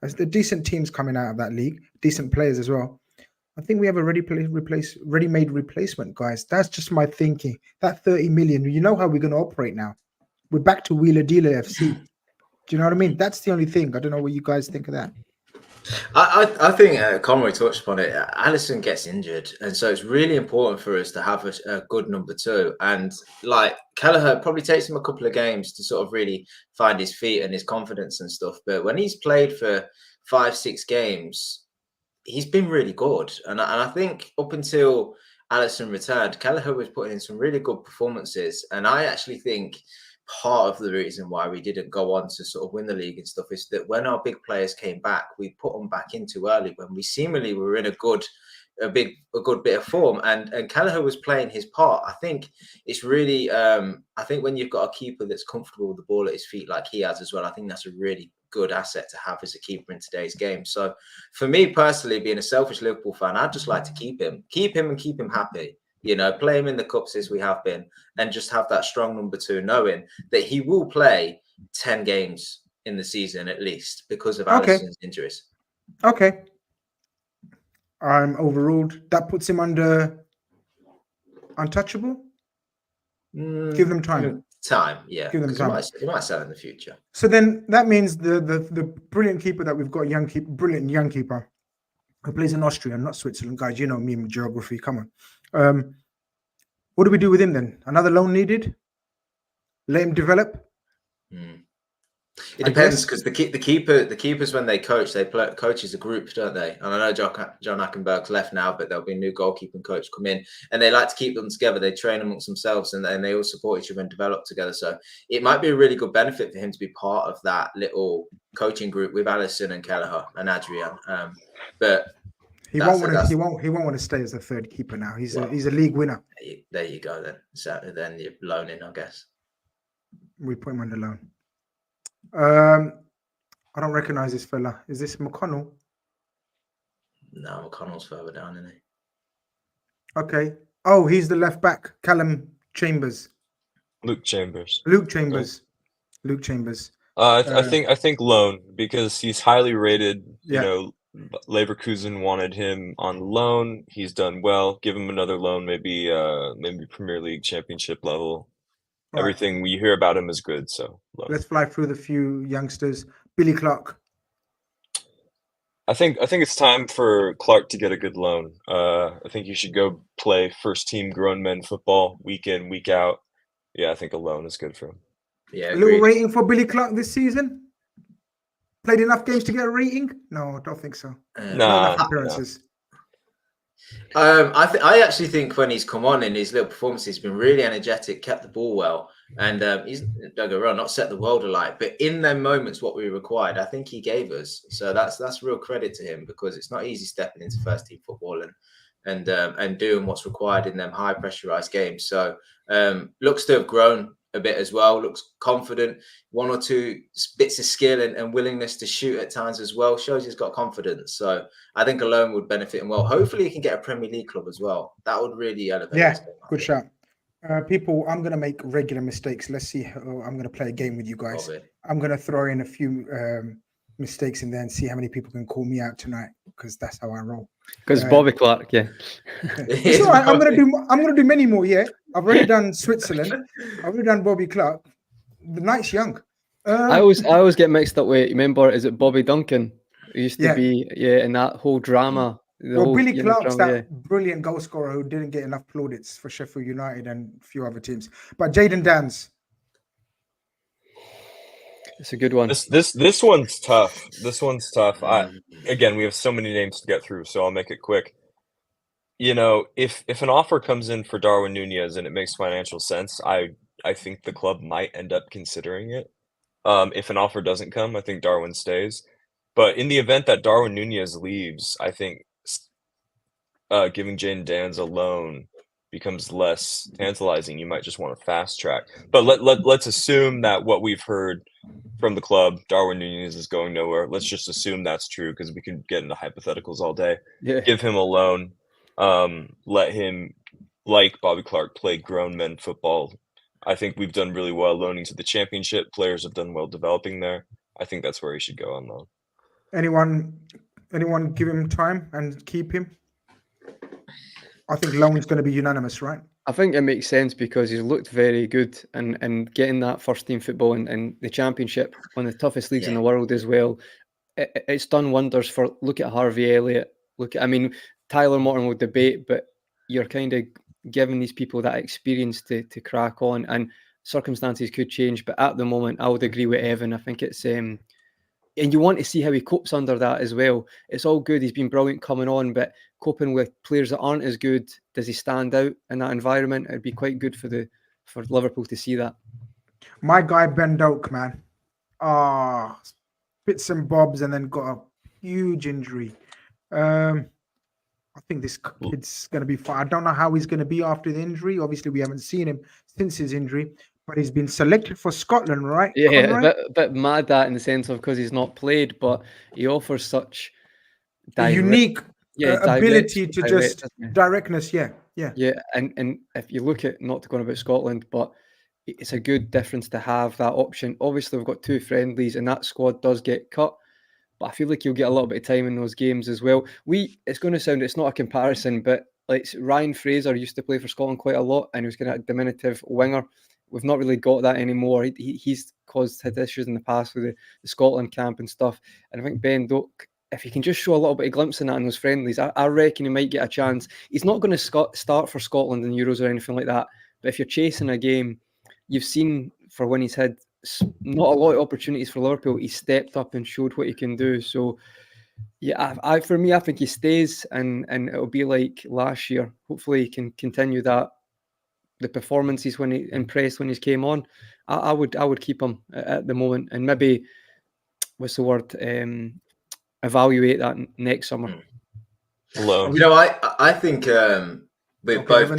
as the decent teams coming out of that league, decent players as well. I think we have a ready-made replacement, guys. That's just my thinking. That 30 million, you know how we're going to operate now. We're back to Wheeler Dealer FC. Do you know what I mean? That's the only thing. I don't know what you guys think of that. I think Conroy touched upon it. Alisson gets injured, and so it's really important for us to have a good number 2. And like Kelleher, probably takes him a couple of games to sort of really find his feet and his confidence and stuff. But when he's played for 5-6 games, he's been really good. And I think up until Alisson returned, Kelleher was putting in some really good performances. And I actually think part of the reason why we didn't go on to sort of win the league and stuff is that when our big players came back, we put them back in too early when we seemingly were in a good bit of form, and Kelleher was playing his part. I think it's really I think when you've got a keeper that's comfortable with the ball at his feet like he has as well, I think that's a really good asset to have as a keeper in today's game. So for me personally, being a selfish Liverpool fan, I'd just like to keep him and keep him happy. You know, play him in the cups as we have been, and just have that strong number 2, knowing that he will play 10 games in the season at least because of Alisson's injuries. Okay. I'm overruled. That puts him under untouchable. Give them time. Yeah. Give them time. He might sell in the future. So then that means the brilliant keeper that we've got, brilliant young keeper, who plays in Austria, not Switzerland. Guys, you know me and geography. Come on. What do we do with him then? Another loan needed? Let him develop? It depends, because the keepers when they coach as a group, don't they? And I know John Ackenberg's left now, but there'll be a new goalkeeping coach come in, and they like to keep them together. They train amongst themselves, and they all support each other and develop together. So it might be a really good benefit for him to be part of that little coaching group with Alisson and Kelleher and Adrian. But he won't want to stay as a third keeper now. He's a league winner. There you go then. So then you're loaning, I guess. We put him on the loan. I don't recognize this fella. Is this McConnell? No, McConnell's further down, isn't he? Okay. Oh, he's the left back. Callum Chambers. Luke Chambers. I I think loan, because he's highly rated. You know, Leverkusen wanted him on loan. He's done well. Give him another loan, maybe Premier League Championship level. All everything we hear about him is good. So let's fly through the few youngsters. Billy Clark. I think it's time for Clark to get a good loan. I think he should go play first team grown men football week in, week out. Yeah, I think a loan is good for him. Yeah, a little rating for Billy Clark this season. Played enough games to get a rating? No, I don't think so. No, appearances. I actually think when he's come on in his little performances, he's been really energetic, kept the ball well, and he's don't go wrong, not set the world alight, but in them moments what we required, I think he gave us. So that's real credit to him, because it's not easy stepping into first team football and doing what's required in them high pressurized games. So looks to have grown a bit as well, looks confident, 1 or 2 bits of skill and willingness to shoot at times as well, shows he's got confidence. So I think a loan would benefit him well. Hopefully he can get a Premier League club as well. That would really elevate his game, good shout. People, I'm going to make regular mistakes. Let's see how I'm going to play a game with you guys. I'm going to throw in a few mistakes in there and see how many people can call me out tonight, because that's how I roll. Because Bobby Clark, it's all right. I'm gonna do many more. Yeah, I've already done Switzerland. I've already done Bobby Clark. The night's young. I always get mixed up with. Remember, is it Bobby Duncan? Who used to be in that whole drama. Billy Clark's that brilliant goal scorer who didn't get enough plaudits for Sheffield United and a few other teams. But Jayden Danns. It's a good one. This one's tough. Again, we have so many names to get through, so I'll make it quick. You know, if an offer comes in for Darwin Nunez and it makes financial sense, I think the club might end up considering it. If an offer doesn't come, I think Darwin stays. But in the event that Darwin Nunez leaves, I think giving Jayden Danns a loan becomes less tantalizing. You might just want to fast track. But let's assume that what we've heard from the club, Darwin Nunez is going nowhere. Let's just assume that's true, because we can get into hypotheticals all day. Yeah. Give him a loan. Let him, like Bobby Clark, play grown men football. I think we've done really well loaning to the Championship. Players have done well developing there. I think that's where he should go on loan. Anyone give him time and keep him? I think loan's going to be unanimous, right? I think it makes sense, because he's looked very good and getting that first team football in the Championship, one of the toughest leagues in the world as well. it's done wonders for. Look at Harvey Elliott. I mean, Tyler Morton will debate, but you're kind of giving these people that experience to crack on, and circumstances could change. But at the moment, I would agree with Evan. I think it's and you want to see how he copes under that as well. It's all good. He's been brilliant coming on, but coping with players that aren't as good, does he stand out in that environment? It'd be quite good for Liverpool to see that. My guy Ben Doak, man. Bits and bobs, and then got a huge injury. I think this kid's going to be fine. I don't know how he's going to be after the injury. Obviously, we haven't seen him since his injury, but he's been selected for Scotland, right? Yeah, Conroy? a bit mad that in the sense of because he's not played, but he offers such A unique ability to just directness. Yeah. Yeah, and if you look at, not to go on about Scotland, but it's a good difference to have that option. Obviously, we've got 2 friendlies, and that squad does get cut. But I feel like you'll get a little bit of time in those games as well. It's going to sound, it's not a comparison, but like Ryan Fraser used to play for Scotland quite a lot, and he was kind of a diminutive winger. We've not really got that anymore. He's had issues in the past with the Scotland camp and stuff. And I think Ben Doak, if he can just show a little bit of glimpse in that in those friendlies, I reckon he might get a chance. He's not going to start for Scotland in Euros or anything like that. But if you're chasing a game, you've seen for when he's had not a lot of opportunities for Liverpool, he stepped up and showed what he can do. So, yeah, for me, I think he stays, and it'll be like last year. Hopefully, he can continue that. The performances when he impressed when he came on, I would keep him at the moment, and maybe what's the word? Evaluate that next summer. Low. You know, I think with both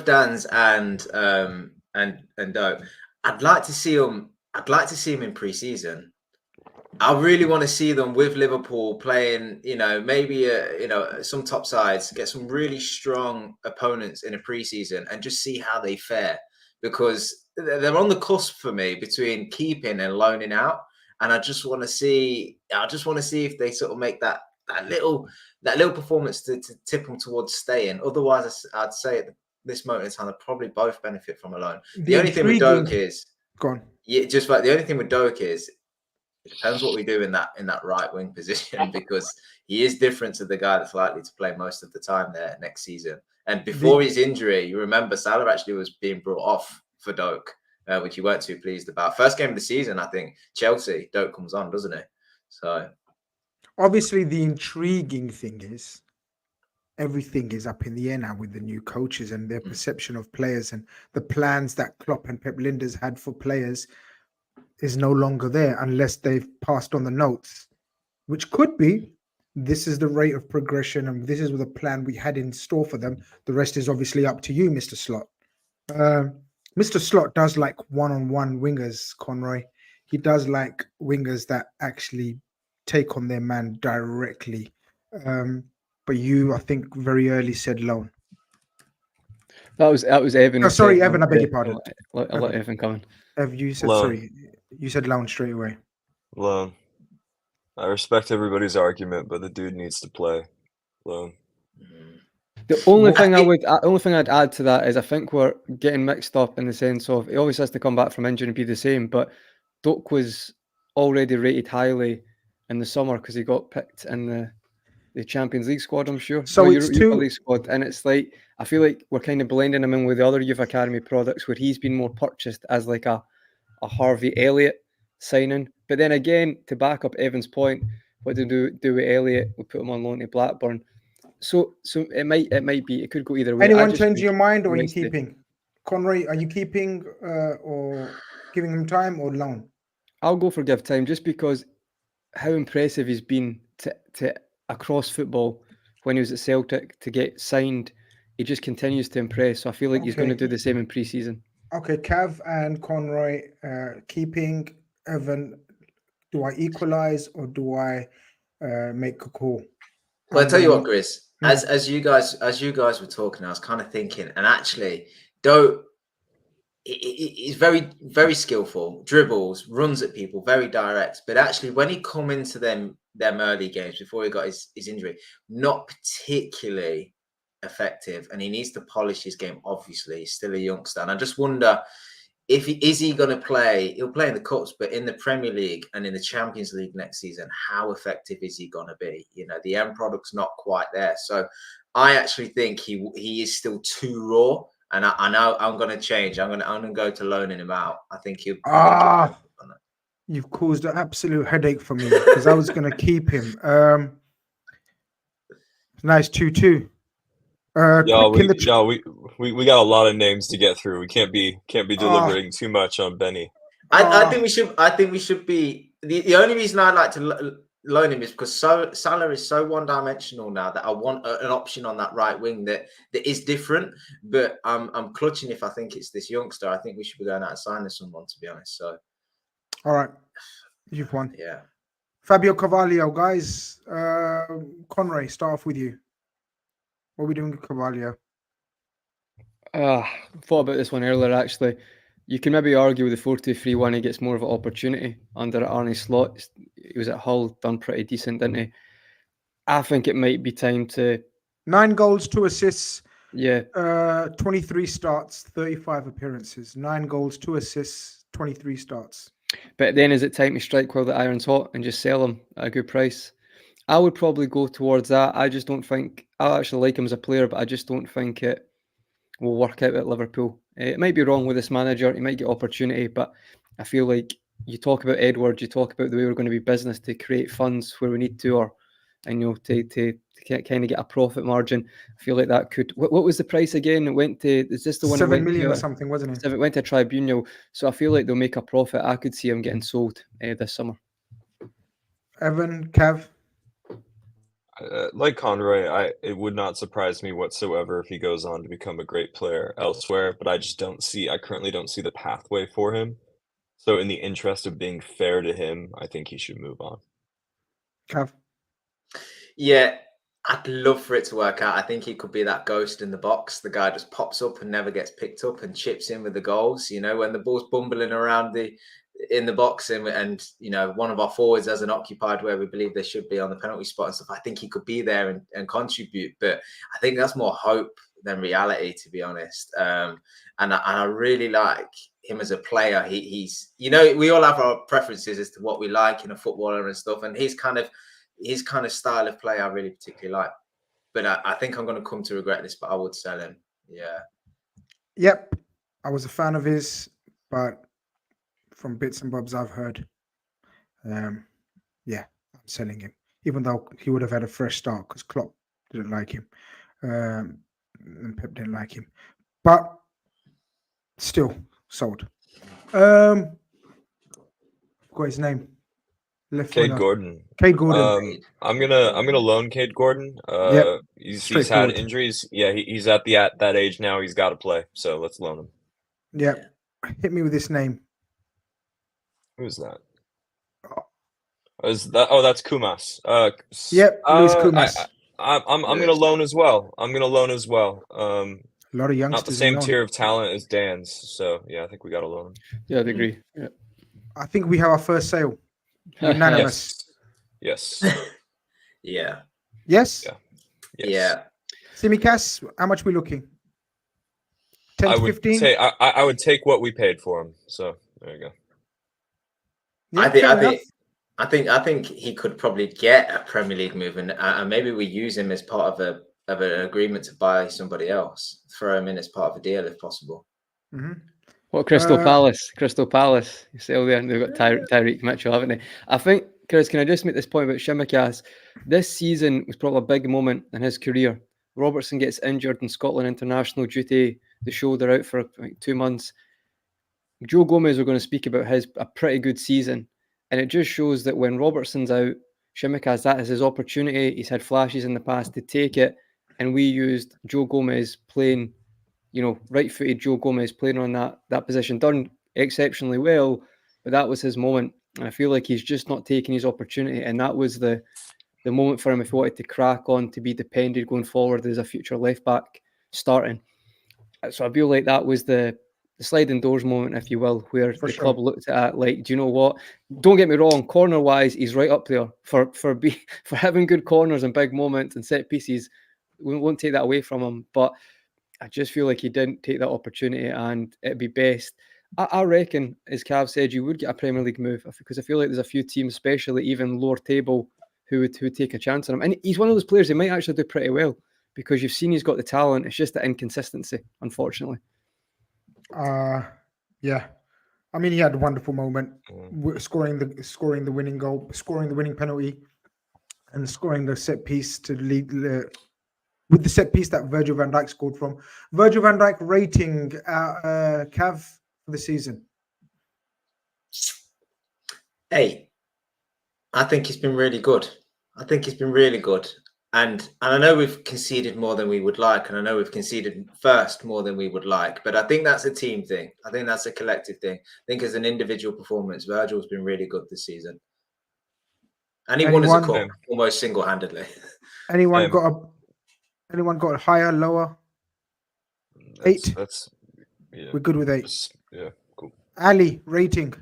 Dan's and Doak, I'd like to see him in pre-season. I really want to see them with Liverpool playing, maybe some top sides, get some really strong opponents in a pre-season and just see how they fare, because they're on the cusp for me between keeping and loaning out. And I just want to see if they sort of make that little performance to tip them towards staying. Otherwise, I'd say at this moment in time, they probably both benefit from a loan. The only thing with Doak is, the only thing with Doak is, it depends what we do in that right wing position, because he is different to the guy that's likely to play most of the time there next season. And before his injury, you remember Salah actually was being brought off for Doak, which he weren't too pleased about. First game of the season, I think, Chelsea, Doak comes on, doesn't he? So obviously the intriguing thing is everything is up in the air now with the new coaches and their perception of players, and the plans that Klopp and Pep Linders had for players is no longer there unless they've passed on the notes, which could be this is the rate of progression and this is the plan we had in store for them. The rest is obviously up to you, Mr. Slot. Mr. Slot does like one-on-one wingers, Conroy. He does like wingers that actually take on their man directly. But you, I think, very early said loan. That was Evan. Oh, sorry, Evan. I beg your pardon. I'll let Evan come in. Evan, you said loan. Sorry. You said loan straight away. Loan. I respect everybody's argument, but the dude needs to play. Loan. The only thing I'd add to that is I think we're getting mixed up in the sense of he always has to come back from injury and be the same, but Doak was already rated highly in the summer because he got picked in the Champions League squad, I'm sure. So it's Europa League squad, and it's like I feel like we're kind of blending him in with the other youth academy products where he's been more purchased as like a Harvey Elliott signing. But then again, to back up Evan's point, what do we do with Elliott? We put him on loan to Blackburn. So it could go either way. Anyone change your mind, or are you keeping? Conroy, are you keeping or giving him time or loan? I'll go for give time, just because how impressive he's been to across football when he was at Celtic to get signed. He just continues to impress. So I feel like he's going to do the same in pre-season. Okay, Cav and Conroy keeping. Evan, do I equalize or do I make a call? Well, I'll tell you what, Chris. As you guys were talking, I was kind of thinking, and actually, he's very, very skillful, dribbles, runs at people, very direct. But actually, when he come into them early games before he got his injury, not particularly effective, and he needs to polish his game. Obviously, he's still a youngster, and I just wonder is he going to play? He'll play in the cups, but in the Premier League and in the Champions League next season, how effective is he going to be? You know, the end product's not quite there. So I actually think he is still too raw, and I know I'm going to change. I'm going to go to loaning him out. I think he'll. You've caused an absolute headache for me because I was going to keep him. Nice 2-2. We got a lot of names to get through. We can't be deliberating too much on Benny. I think we should be. The only reason I like to loan him is because Salah is so one-dimensional now that I want an option on that right wing that is different. But I'm clutching if I think it's this youngster. I think we should be going out and signing someone, to be honest. So, all right, you've won. Yeah. Fabio Carvalho, guys. Conray, start off with you. What are we doing with Carvalho? Thought about this one earlier, actually. You can maybe argue with the 4-2-3-1, he gets more of an opportunity under Arne Slot. He was at Hull, done pretty decent, didn't he? I think it might be time to... 9 goals, 2 assists. Yeah. 23 starts, 35 appearances. 9 goals, 2 assists, 23 starts. But then is it time to strike while the iron's hot and just sell him at a good price? I would probably go towards that. I just don't think... I actually like him as a player, but I just don't think it will work out at Liverpool. It might be wrong with this manager. He might get opportunity, but I feel like you talk about Edwards, you talk about the way we're going to be business to create funds where we need to, or to kind of get a profit margin. I feel like that could... What was the price again? It went to... Is this the one? 7 million or something, wasn't it? It went to Tribunal. So I feel like they'll make a profit. I could see him getting sold this summer. Evan, Cav? Like Conroy, it would not surprise me whatsoever if he goes on to become a great player elsewhere, but I currently don't see the pathway for him. So in the interest of being fair to him, I think he should move on. Cav? Yeah, I'd love for it to work out. I think he could be that ghost in the box. The guy just pops up and never gets picked up and chips in with the goals. You know, when the ball's bumbling around in the box and you know, one of our forwards hasn't occupied where we believe they should be on the penalty spot and stuff, I think he could be there and contribute. But I think that's more hope than reality, to be honest. And I really like him as a player. He's, you know, we all have our preferences as to what we like in a footballer and stuff, and his kind of style of play I really particularly like. But I think I'm going to come to regret this, but I would sell him. Yeah. Yep. I was a fan of his, but from bits and bobs I've heard, I'm selling him. Even though he would have had a fresh start because Klopp didn't like him. And Pep didn't like him. But still sold. Got his name. Cade Gordon. Cade Gordon. I'm gonna loan Cade Gordon. He's had injuries. Yeah, he's at that age now. He's got to play. So let's loan him. Yeah. Hit me with this name. Who's that? That's Kumas. Luis Kumas. I'm gonna loan as well. A lot of youngsters. Not the same tier of talent as Dan's. So yeah, I think we gotta loan him. Yeah, I'd agree. Yeah. I think we have our first sale. Unanimous. Yes. Yeah. Yes? Yeah. Yes. Yeah. Simikas, how much are we looking? 10 to 15? I would take what we paid for him. So there you go. Yeah, I think he could probably get a Premier League move, and maybe we use him as part of an agreement to buy somebody else. Throw him in as part of a deal if possible. Mm-hmm. What, Crystal Palace. You see, they've got Tyreek Mitchell, haven't they? I think, Chris, can I just make this point about Tsimikas? This season was probably a big moment in his career. Robertson gets injured in Scotland international duty, the shoulder out for 2 months. Joe Gomez, we're going to speak about a pretty good season. And it just shows that when Robertson's out, Tsimikas, that is his opportunity. He's had flashes in the past to take it. And we used Joe Gomez playing, right-footed Joe Gomez playing on that position. Done exceptionally well, but that was his moment. And I feel like he's just not taking his opportunity. And that was the moment for him if he wanted to crack on to be depended going forward as a future left-back starting. So I feel like that was the sliding doors moment, if you will, where club looked at like, do you know what? Don't get me wrong, corner-wise, he's right up there for having good corners and big moments and set pieces. We won't take that away from him, but I just feel like he didn't take that opportunity, and it'd be best. I reckon, as Cav said, you would get a Premier League move because I feel like there's a few teams, especially even lower table, who would take a chance on him. And he's one of those players who might actually do pretty well because you've seen he's got the talent. It's just the inconsistency, unfortunately. Yeah. I mean, he had a wonderful moment, scoring the winning goal, scoring the winning penalty, and scoring the set piece to lead with the set piece that Virgil van Dijk scored from. Virgil van Dijk rating Cav for the season. 8. I think he's been really good. And I know we've conceded more than we would like, and I know we've conceded first more than we would like, but I think that's a team thing. I think that's a collective thing. I think as an individual performance, Virgil's been really good this season. And he won as a cup almost single-handedly. Anyone got a higher, lower? 8? We're good with 8. Yeah, cool. Ali, rating?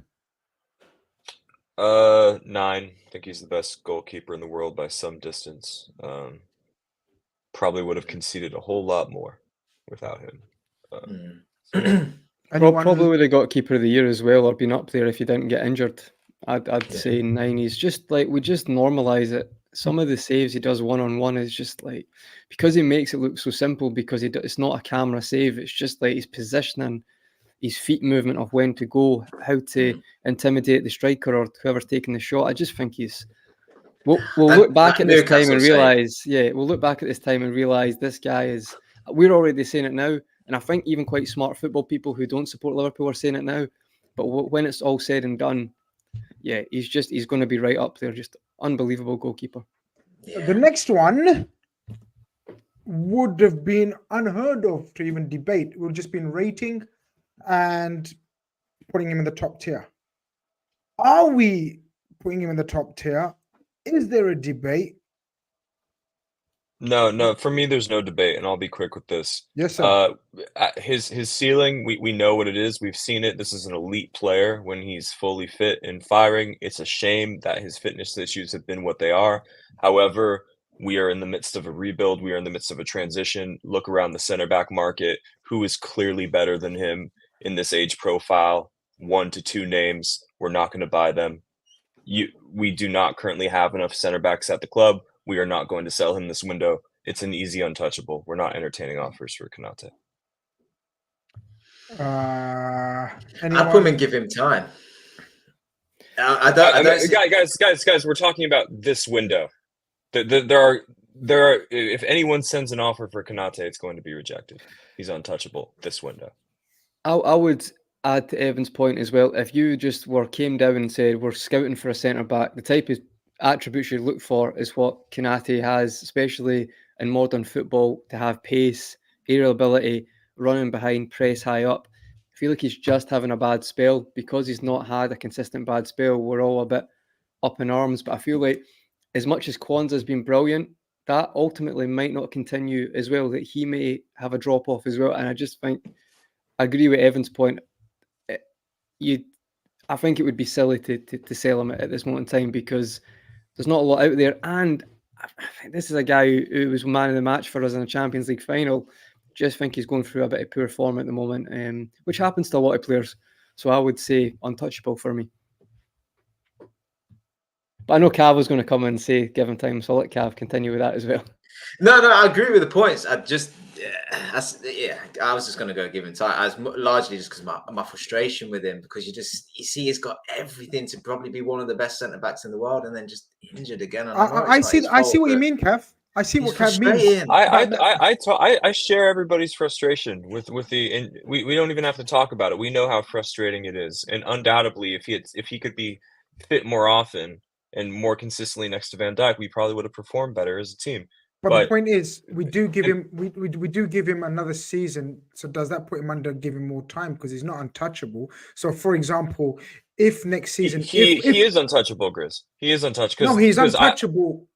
9. I think he's the best goalkeeper in the world by some distance. Probably would have conceded a whole lot more without him. Probably would have got keeper of the year as well, or been up there if he didn't get injured. I'd say 9. He's just like, we just normalise it. Some of the saves he does one-on-one is just like, because he makes it look so simple, because it's not a camera save. It's just like his positioning, his feet movement of when to go, how to intimidate the striker or whoever's taking the shot. I just think we'll look back at this time and realise, we'll look back at this time and realise this guy is, we're already saying it now, and I think even quite smart football people who don't support Liverpool are saying it now, but when it's all said and done, he's going to be right up there. Just unbelievable goalkeeper. The next one would have been unheard of to even debate. It would have just been rating and putting him in the top tier. Are we putting him in the top tier? Is there a debate? No. For me, there's no debate, and I'll be quick with this. Yes, sir. His ceiling, we know what it is. We've seen it. This is an elite player when he's fully fit and firing. It's a shame that his fitness issues have been what they are. However, we are in the midst of a rebuild. We are in the midst of a transition. Look around the center back market. Who is clearly better than him in this age profile? 1 to 2 names. We're not going to buy them. We do not currently have enough center backs at the club. We are not going to sell him this window. It's an easy untouchable. We're not entertaining offers for Konate. I'd put him and give him time. Guys, we're talking about this window. There are. If anyone sends an offer for Konate, it's going to be rejected. He's untouchable this window. I would add to Evan's point as well. If you just came down and said we're scouting for a centre back, the type of attributes you look for is what Konate has, especially in modern football, to have pace, aerial ability, running behind, press high up. I feel like he's just having a bad spell. Because he's not had a consistent bad spell, we're all a bit up in arms. But I feel like as much as Kwanzaa's been brilliant, that ultimately might not continue as well, that he may have a drop-off as well. And I just think, I agree with Evan's point. I think it would be silly to sell him at this moment in time because there's not a lot out there. And I think this is a guy who was man of the match for us in a Champions League final. Just think he's going through a bit of poor form at the moment, which happens to a lot of players. So I would say untouchable for me. But I know Cav was going to come and say give him time, so I'll let Cav continue with that as well. No, I agree with the points. I was just going to go give him time. As largely just because my frustration with him, because you see he's got everything to probably be one of the best centre backs in the world, and then just injured again. I see what you mean, Cav. I see what Cav means. I share everybody's frustration with the. We don't even have to talk about it. We know how frustrating it is, and undoubtedly, if he could be fit more often and more consistently next to Van Dijk, we probably would have performed better as a team. But the point is, we do give him another season. So does that put him under give him more time because he's not untouchable? So, for example, if next season he is untouchable, Grizz. He is untouchable. No, he's untouchable.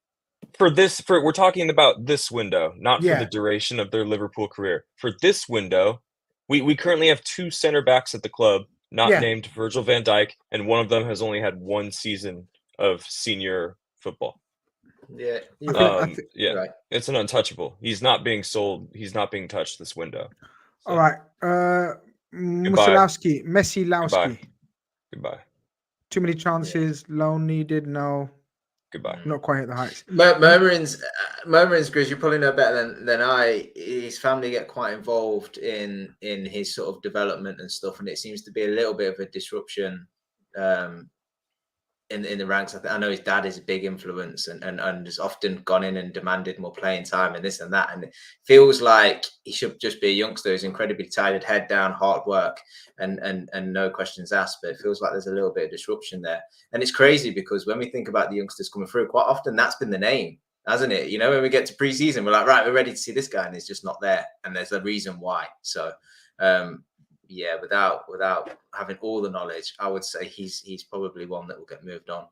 We're talking about this window, not for the duration of their Liverpool career. For this window, we currently have 2 center backs at the club, not named Virgil van Dijk, and one of them has only had 1 season of senior football. Yeah, right. It's an untouchable. He's not being sold. He's not being touched this window. So. All right, Musalowski, Messi Goodbye. Lowski. Goodbye. Too many chances, loan needed. No, Goodbye. not quite at the heights. Murmuring's, Grizz, you're probably know better than I. His family get quite involved in his sort of development and stuff, and it seems to be a little bit of a disruption in the ranks. I know his dad is a big influence and has often gone in and demanded more playing time and this and that. And it feels like he should just be a youngster who's incredibly talented, head down, hard work, and no questions asked. But it feels like there's a little bit of disruption there. And it's crazy because when we think about the youngsters coming through, quite often that's been the name, hasn't it? You know, when we get to preseason, we're like, right, we're ready to see this guy, and it's just not there. And there's a reason why. So yeah, without having all the knowledge, I would say he's probably one that will get moved on.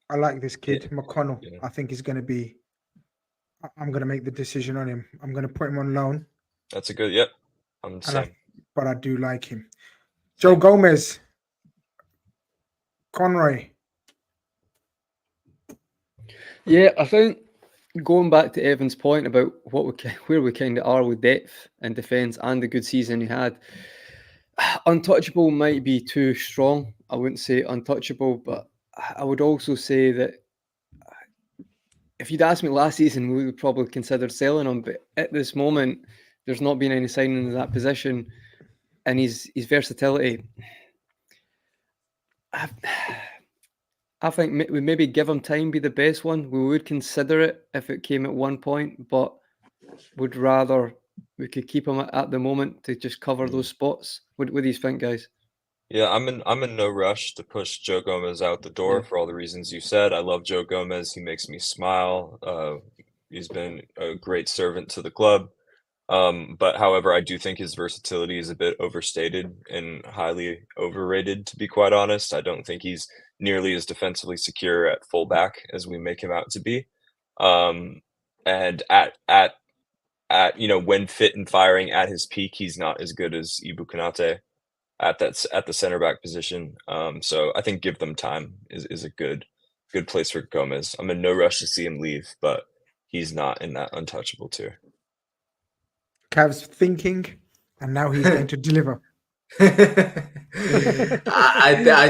I like this kid, McConnell. Yeah. I think he's going to be. I'm going to make the decision on him. I'm going to put him on loan, That's a good. Yep. I'm the same. but I do like him. Joe Gomez, Conroy. Yeah, I think going back to Evan's point about where we kind of are with depth and defence and the good season he had, untouchable might be too strong. I wouldn't say untouchable, but I would also say that if you'd asked me last season, we would probably consider selling him. But at this moment, there's not been any signing in that position, and his versatility. I think we maybe give him time be the best one. We would consider it if it came at one point, but would rather we could keep him at the moment to just cover those spots. What do you think, guys? Yeah, I'm in no rush to push Joe Gomez out the door for all the reasons you said. I love Joe Gomez. He makes me smile. He's been a great servant to the club. But however, I do think his versatility is a bit overstated and highly overrated, to be quite honest. I don't think he's nearly as defensively secure at fullback as we make him out to be. And at when fit and firing at his peak, he's not as good as Ibu Konate at the center back position. So I think give them time is a good place for Gomez. I'm in no rush to see him leave, but he's not in that untouchable tier. Cav's thinking, and now he's going to deliver. I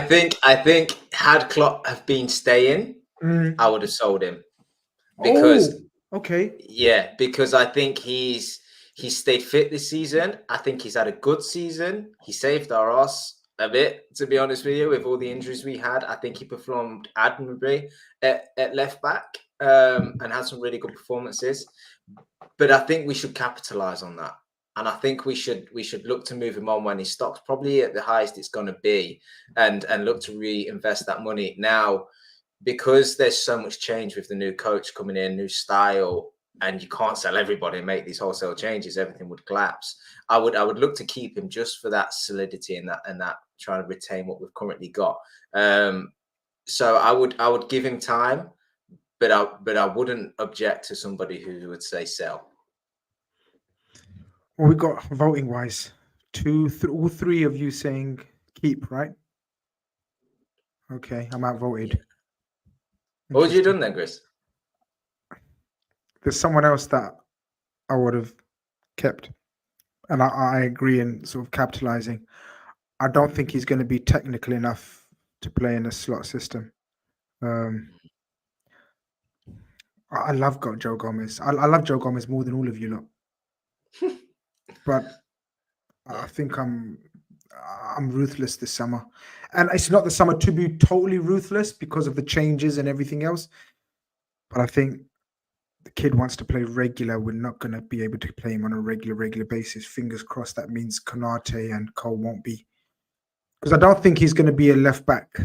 think had Klopp have been staying, I would have sold him because okay, yeah, because I think he's stayed fit this season. I think he's had a good season. He saved our ass a bit, to be honest with you, with all the injuries we had. I think he performed admirably at left back and had some really good performances. But I think we should capitalize on that. And I think we should look to move him on when his stock's probably at the highest it's going to be and look to reinvest that money. Now, because there's so much change with the new coach coming in, new style, and you can't sell everybody and make these wholesale changes, everything would collapse. I would look to keep him just for that solidity and that trying to retain what we've currently got. So I would give him time, but I wouldn't object to somebody who would say sell. Well, we got voting wise, all three of you saying keep, right? Okay, I'm outvoted. What would you done then, Chris? There's someone else that I would have kept, and I agree in sort of capitalizing. I don't think he's going to be technical enough to play in a slot system. I love Joe Gomez. I love Joe Gomez more than all of you lot. But I think I'm ruthless this summer. And it's not the summer to be totally ruthless because of the changes and everything else. But I think the kid wants to play regular. We're not going to be able to play him on a regular basis. Fingers crossed that means Konate and Cole won't be. Because I don't think he's going to be a left back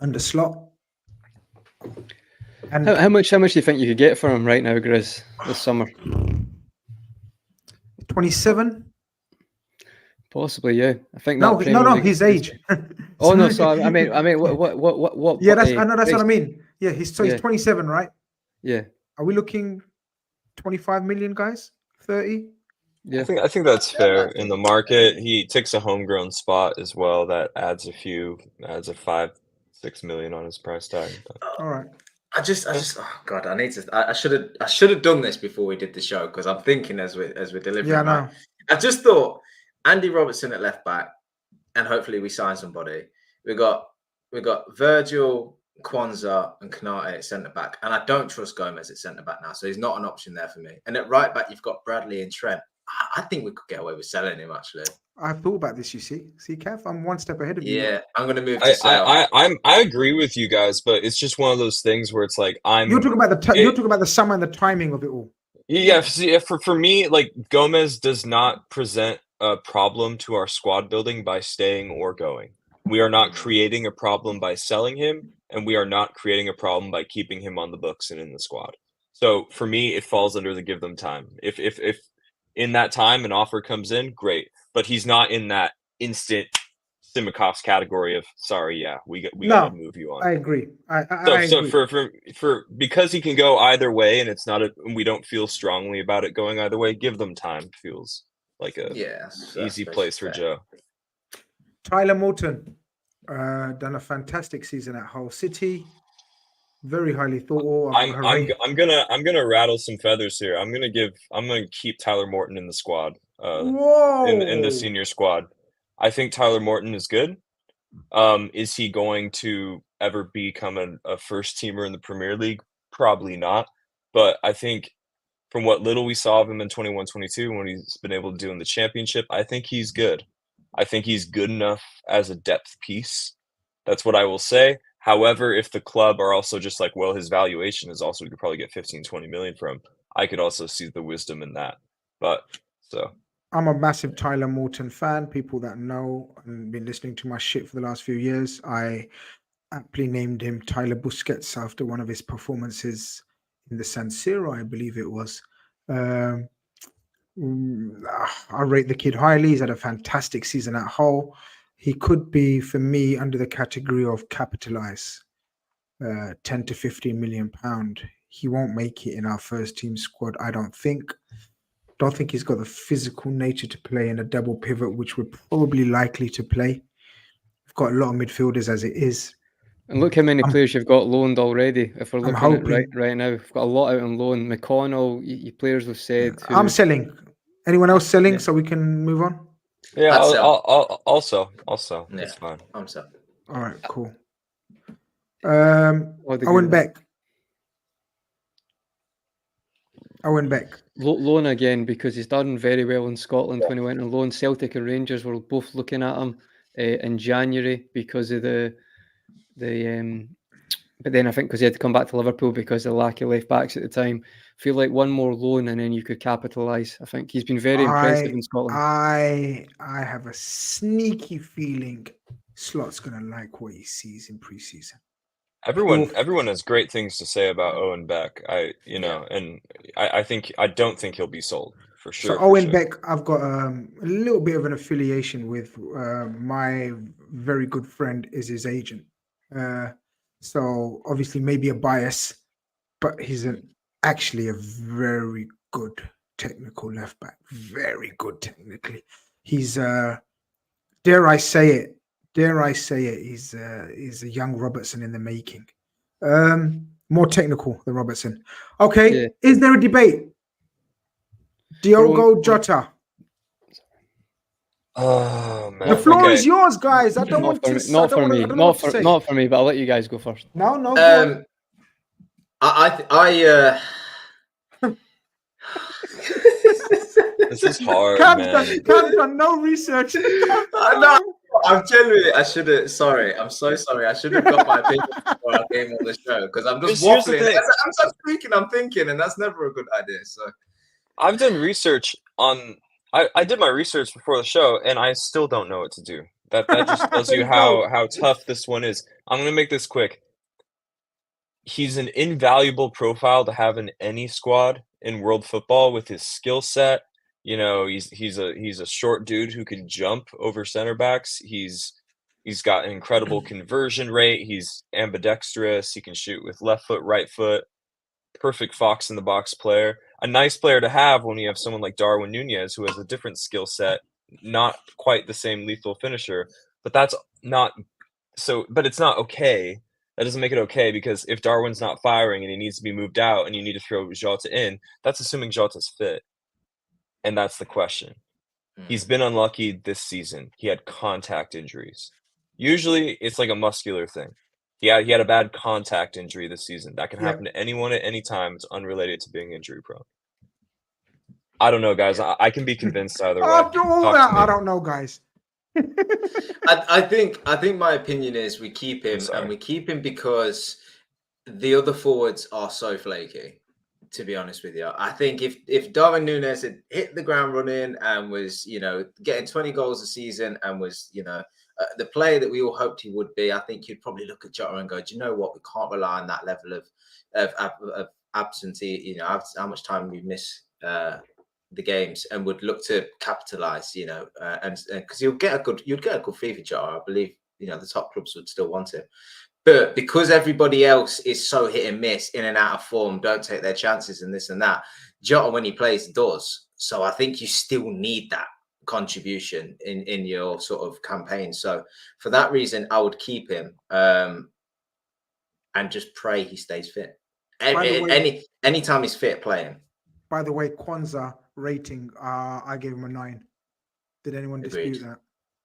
under slot. And How much do you think you could get for him right now, Grizz, this summer? 27? Possibly, yeah. I think No, that Premier League his age. Oh no, so I mean, what? Yeah, that's what I mean. Yeah, he's 27, right? Yeah. Are we looking 25 million, guys? 30? Yeah. I think that's fair in the market. He takes a homegrown spot as well. That adds a 5-6 million on his price tag. But. All right. I just oh God, I should have done this before we did the show because I'm thinking as we're delivering. Yeah, I know. I just thought Andy Robertson at left back, and hopefully we sign somebody. We got Virgil, Kwanzaa, and Kanate at centre back, and I don't trust Gomez at centre back now, so he's not an option there for me. And at right back, you've got Bradley and Trent. I think we could get away with selling him actually. I thought about this. You see, Kev, I'm one step ahead of you. Yeah, I'm going to move to sell. I agree with you guys, but it's just one of those things where it's like You're talking about you're talking about the summer and the timing of it all. Yeah, see, for me, like Gomez does not present a problem to our squad building by staying or going. We are not creating a problem by selling him, and we are not creating a problem by keeping him on the books and in the squad. So for me, it falls under the give them time. If in that time an offer comes in, great, but he's not in that instant Simikov's category of sorry, yeah, we got to move you on. I agree. So for because he can go either way, and it's not we don't feel strongly about it going either way. Give them time. Feels like a easy place for Joe. Tyler Morton done a fantastic season at Hull City. Very highly thought of. I'm gonna rattle some feathers here. I'm gonna keep Tyler Morton in the squad. In the senior squad. I think Tyler Morton is good. Is he going to ever become a first teamer in the Premier League? Probably not. But I think from what little we saw of him in 21-22, when he's been able to do in the championship, I think he's good. I think he's good enough as a depth piece. That's what I will say. However, if the club are also just like, well, his valuation is also, we could probably get 15-20 million from, I could also see the wisdom in that. But so I'm a massive Tyler Morton fan. People that know and been listening to my shit for the last few years, I aptly named him Tyler Busquets after one of his performances in the San Siro, I believe it was. I rate the kid highly. He's had a fantastic season at Hull. He could be, for me, under the category of capitalize, 10 to 15 million pound. He won't make it in our first team squad, I don't think. Don't think he's got the physical nature to play in a double pivot, which we're probably likely to play. We've got a lot of midfielders as it is. And look how many players you've got loaned already. If we're looking at right now, we've got a lot out on loan. McConnell, you players have said. I'm selling. Anyone else selling so we can move on? Yeah, I'll also. That's fine. I'm selling. All right, cool. Owen Beck. Loan again, because he's done very well in Scotland when he went on loan. Celtic and Rangers were both looking at him in January because of but then I think because he had to come back to Liverpool because of the lack of left backs at the time. Feel like one more loan and then you could capitalise. I think he's been very impressive in Scotland. I have a sneaky feeling Slot's gonna like what he sees in pre-season. Everyone has great things to say about Owen Beck. I don't think he'll be sold for sure. So Owen Beck, I've got a little bit of an affiliation with. My very good friend is his agent. So obviously maybe a bias, but he's actually a very good technical left back. Very good technically. He's dare I say it, he's a young Robertson in the making. More technical than Robertson. Okay, yeah. Is there a debate? Diogo Jota. Oh man, the floor is yours, guys. I don't want to. Not for me, but I'll let you guys go first. No. This is hard, Cam's done no research. I'm genuinely. I'm so sorry. I should have got my opinion before I came on the show because I'm just waffling. I'm just speaking. I'm thinking, and that's never a good idea. So, I've done research on. I did my research before the show, and I still don't know what to do. That just tells you how tough this one is. I'm gonna make this quick. He's an invaluable profile to have in any squad in world football with his skill set. You know, he's a short dude who can jump over center backs. He's got an incredible conversion rate. He's ambidextrous. He can shoot with left foot, right foot. Perfect fox in the box player. A nice player to have when you have someone like Darwin Nunez who has a different skill set, not quite the same lethal finisher, but that's not so. But it's not okay. That doesn't make it okay because if Darwin's not firing and he needs to be moved out and you need to throw Jota in, that's assuming Jota's fit. And that's the question. He's been unlucky this season. He had contact injuries. Usually, it's like a muscular thing. He had a bad contact injury this season. That can happen to anyone at any time. It's unrelated to being injury prone. I don't know, guys. I can be convinced either way. After all Talk that, to me. I don't know, guys. I think my opinion is we keep him, and we keep him because the other forwards are so flaky. To be honest with you, I think if Darwin Nunez had hit the ground running and was, you know, getting 20 goals a season and was, you know, the player that we all hoped he would be, I think you'd probably look at Jota and go, do you know what? We can't rely on that level of absentee. You know, how much time we miss the games, and would look to capitalize. You know, and because you'd get a good fee for Jota. I believe, you know, the top clubs would still want him. But because everybody else is so hit and miss, in and out of form, don't take their chances and this and that, Jota, when he plays, does. So I think you still need that contribution in your sort of campaign. So for that reason, I would keep him and just pray he stays fit. Anytime he's fit, play him. By the way, Kwanzaa rating, I gave him a 9. Did anyone dispute that?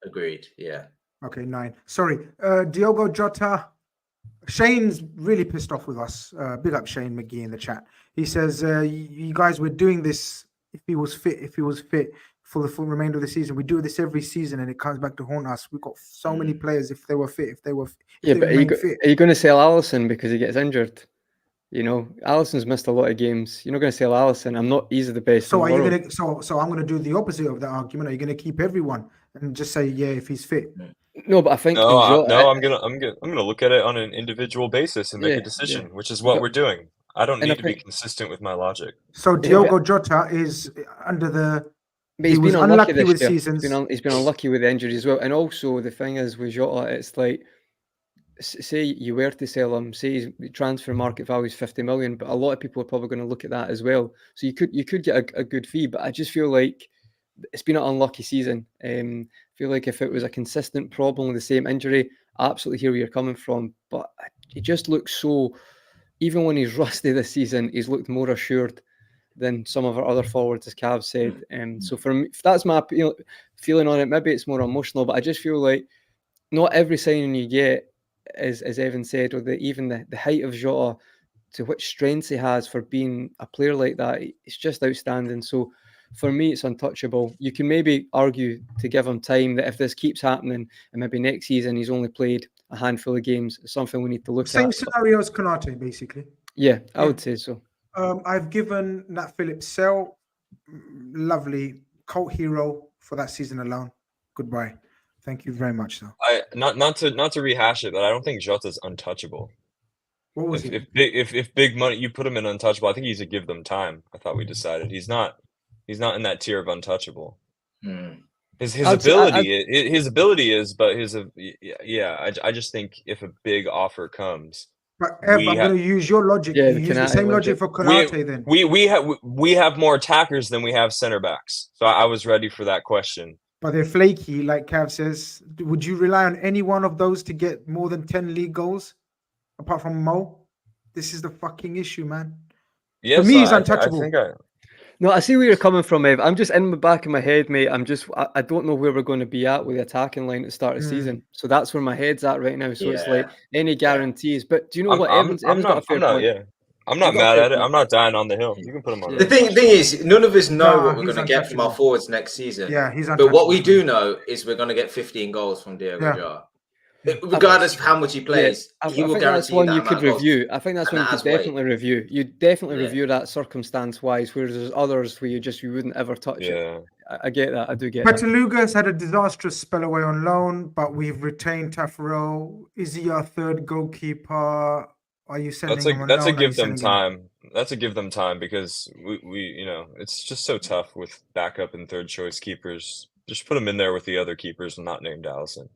Agreed, yeah. Okay, 9. Sorry, Diogo Jota. Shane's really pissed off with us. Big up Shane McGee in the chat. He says, you guys were doing this if he was fit for the full remainder of the season. We do this every season and it comes back to haunt us. We've got so many players if they were fit. Are you going to sell Alisson because he gets injured? You know, Alisson's missed a lot of games. You're not going to sell Alisson. I'm not easy the best. So are you going to? So I'm going to do the opposite of that argument. Are you going to keep everyone and just say, yeah, if he's fit? No, but I think I'm gonna look at it on an individual basis and make a decision, which is what we're doing. I don't need to be consistent with my logic. So Diogo Jota is under the. But he's been unlucky this year. He's been unlucky with the injuries as well. And also the thing is with Jota, it's like, say you were to sell him, say his transfer market value is 50 million, but a lot of people are probably going to look at that as well. So you could get a good fee, but I just feel like it's been an unlucky season. I feel like if it was a consistent problem with the same injury, I absolutely hear where you're coming from. But he just looks so, even when he's rusty this season, he's looked more assured than some of our other forwards, as Cav said. So for me, if that's my feeling on it, maybe it's more emotional, but I just feel like not every signing you get, as Evan said, or even the height of Jota, to which strengths he has for being a player like that, it's just outstanding. So for me, it's untouchable. You can maybe argue to give him time that if this keeps happening and maybe next season he's only played a handful of games, it's something we need to look at. Same scenario as Konate, basically. Yeah, I would say so. I've given Nat Phillips sell, lovely cult hero for that season alone. Goodbye. Thank you very much, though. Not to rehash it, but I don't think Jota's untouchable. What was it? If big money, you put him in untouchable. I think he's a give them time. I thought we decided he's not in that tier of untouchable. His ability is, but I just think if a big offer comes. But Ev, I'm going to use your logic. Yeah, use the same logic for Konate then. We have more attackers than we have center backs. So I was ready for that question. But they're flaky, like Cav says. Would you rely on any one of those to get more than 10 league goals? Apart from Mo? This is the fucking issue, man. Yes, for me, he's untouchable. No, I see where you're coming from, Ev. I'm just in the back of my head, mate. I don't know where we're going to be at with the attacking line at the start of the season. So that's where my head's at right now. So it's like any guarantees. But do you know what? Evan's got a fair point. I'm not mad at it. I'm not dying on the hill. You can put him on. The thing is, none of us know what we're going to get from our forwards next season. Yeah, he's untouchable. But what we do know is we're going to get 15 goals from Diogo Jota. Regardless of how much he plays, he will guarantee that's one that you could review. I think that's one you could weight. definitely review. You'd definitely review that circumstance-wise, whereas there's others where you wouldn't ever touch it. I get that. I do get that. Petaluga's had a disastrous spell away on loan, but we've retained Taffarel. Is he our third goalkeeper? Are you sending him on That's loan? a give them time. That's a give them time because we it's just so tough with backup and third choice keepers. Just put them in there with the other keepers and not named Alisson.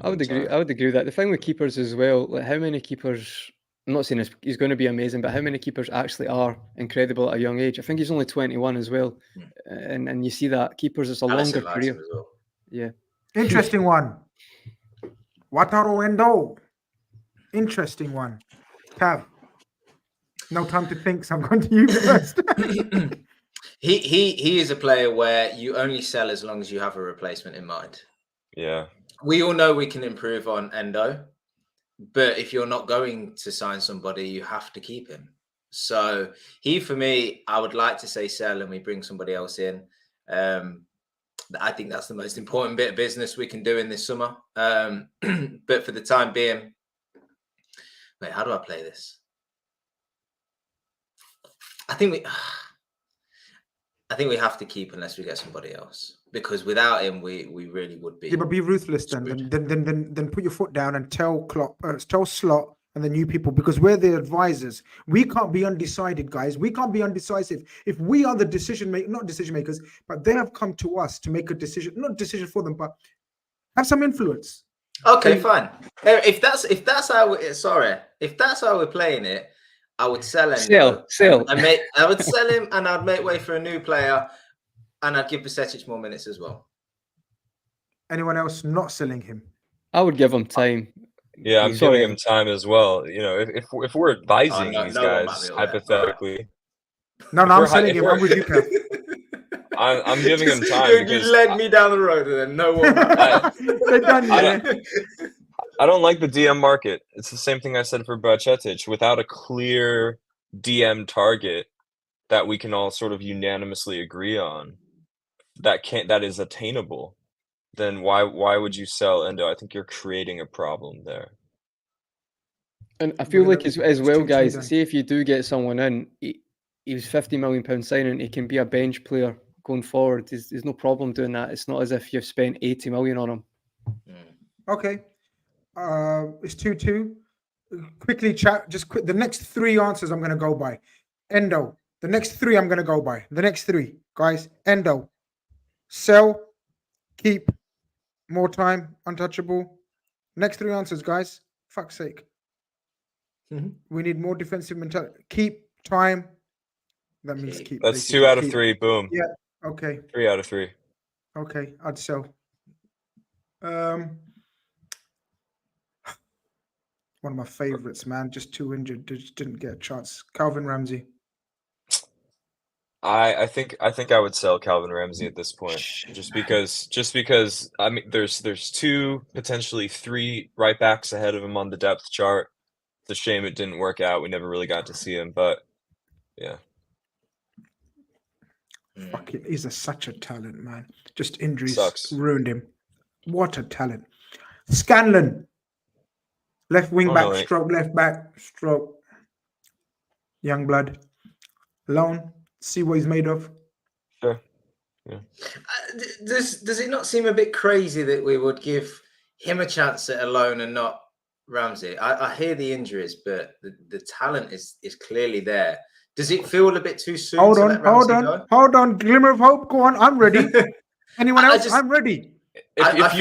I would agree with that. The thing with keepers as well, like how many keepers, I'm not saying he's going to be amazing, but how many keepers actually are incredible at a young age? I think he's only 21 as well. And you see that keepers, it's a longer career. Well. Yeah. Interesting one. Wataru Endo. Interesting one. Cav. No time to think, so I'm going to you first. He is a player where you only sell as long as you have a replacement in mind. Yeah. We all know we can improve on Endo, but if you're not going to sign somebody, you have to keep him. So for me, I would like to say sell and we bring somebody else in. I think that's the most important bit of business we can do in this summer. But for the time being, wait, how do I play this? I think we have to keep unless we get somebody else, because without him, we really would be. Yeah, but be ruthless then. Then put your foot down and tell Klopp, tell Slot and the new people, because we're the advisors. We can't be undecided, guys. We can't be undecisive. If we are the not decision makers, but they have come to us to make a decision, not decision for them, but have some influence. Okay, fine. If that's how we're playing it, I would sell him. Sell. I would sell him, and I'd make way for a new player, and I'd give Bajcetic more minutes as well. Anyone else not selling him? I would give him time. Yeah, I'm giving him time as well. You know, if we're advising these guys hypothetically. No, I'm selling him. I'm with you, Kev. I'm giving him time. You led me down the road, and then no one. They're done. I don't like the DM market. It's the same thing I said for Bajcetic. Without a clear DM target that we can all sort of unanimously agree on, that is attainable, then why would you sell Endo? I think you're creating a problem there. And I feel like as well, guys, see if you do get someone in, he was £50 million signing, he can be a bench player going forward. There's no problem doing that. It's not as if you've spent 80 million on him. Okay. It's 2-2. Quickly chat. The next three answers I'm going to go by. Endo. The next three I'm going to go by. The next three, guys. Endo. Sell. Keep. More time. Untouchable. Next three answers, guys. Fuck's sake. We need more defensive mentality. Keep. Time. That means keep. That's 2 out of 3. Boom. Yeah. Okay. 3 out of 3. Okay. I'd sell. One of my favorites, man. Just too injured. Just didn't get a chance. Calvin Ramsey. I think I would sell Calvin Ramsey at this point, just because I mean there's 2, potentially 3 right backs ahead of him on the depth chart. It's a shame it didn't work out. We never really got to see him, but yeah. Fucking, he's such a talent, man. Just injuries ruined him. What a talent. Scanlon. Left wing back, stroke, left back, stroke. Young blood. Loan. See what he's made of. Sure. Yeah. Does it not seem a bit crazy that we would give him a chance at a loan and not Ramsey? I hear the injuries, but the talent is clearly there. Does it feel a bit too soon? Hold on. Glimmer of hope. Go on. I'm ready. Anyone else? I'm ready. If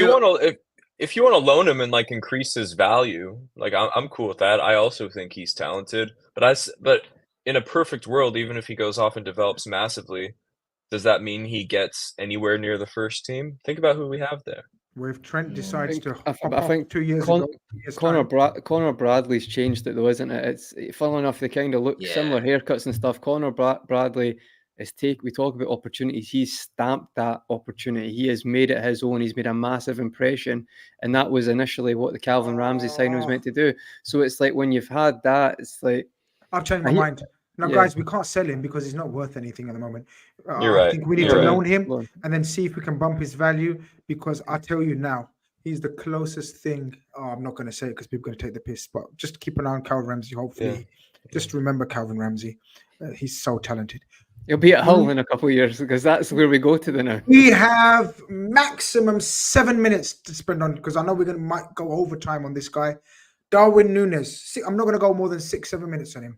you want to loan him and like increase his value, like I'm cool with that. I also think he's talented, but in a perfect world, even if he goes off and develops massively, does that mean he gets anywhere near the first team? Think about who we have there. Well, if Trent decides I think 2 years ago, Connor Bradley's changed it though, isn't it? It's funnily enough, they kind of look similar haircuts and stuff. Connor Bradley we talk about opportunities. He's stamped that opportunity. He has made it his own. He's made a massive impression, and that was initially what the Calvin Ramsey signing was meant to do. So it's like when you've had that, it's like I've changed my mind. No, guys, we can't sell him because he's not worth anything at the moment. You're right. I think we need to loan him and then see if we can bump his value, because I tell you now, he's the closest thing. I'm not going to say it because people are going to take the piss, but just keep an eye on Calvin Ramsey. Hopefully, just remember Calvin Ramsey. He's so talented. He'll be at Hull in a couple of years because that's where we go to the now. We have maximum 7 minutes to spend on, because I know might go overtime on this guy. Darwin Nunez. I'm not going to go more than 6-7 minutes on him.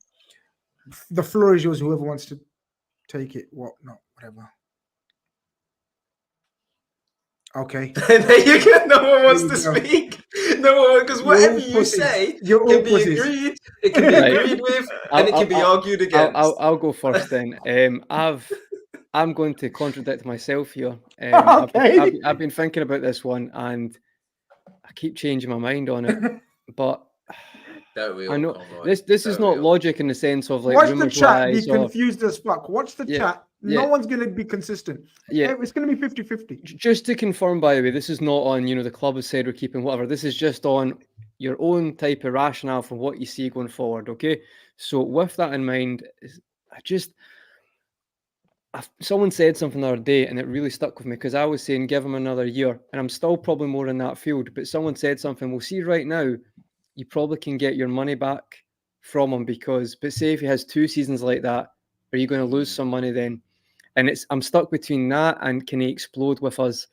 The floor is yours. Whoever wants to take it. Whatever. Okay. There you go. No one wants to speak. No one, because whatever you say can be agreed. It can be agreed with, and it can be argued against. I'll go first then. I'm going to contradict myself here. Okay. I've been thinking about this one, and I keep changing my mind on it. But I know this is not logic in the sense of like. Watch the chat. Be confused as fuck. Watch the chat. No Yeah. one's going to be consistent. Yeah. It's going to be 50-50. Just to confirm, by the way, this is not on, the club has said we're keeping whatever. This is just on your own type of rationale for what you see going forward, okay? So with that in mind, someone said something the other day and it really stuck with me because I was saying give him another year and I'm still probably more in that field, but someone said something, we'll see right now, you probably can get your money back from him but say if he has 2 seasons like that, are you going to lose some money then? And I'm stuck between that and can he explode with us?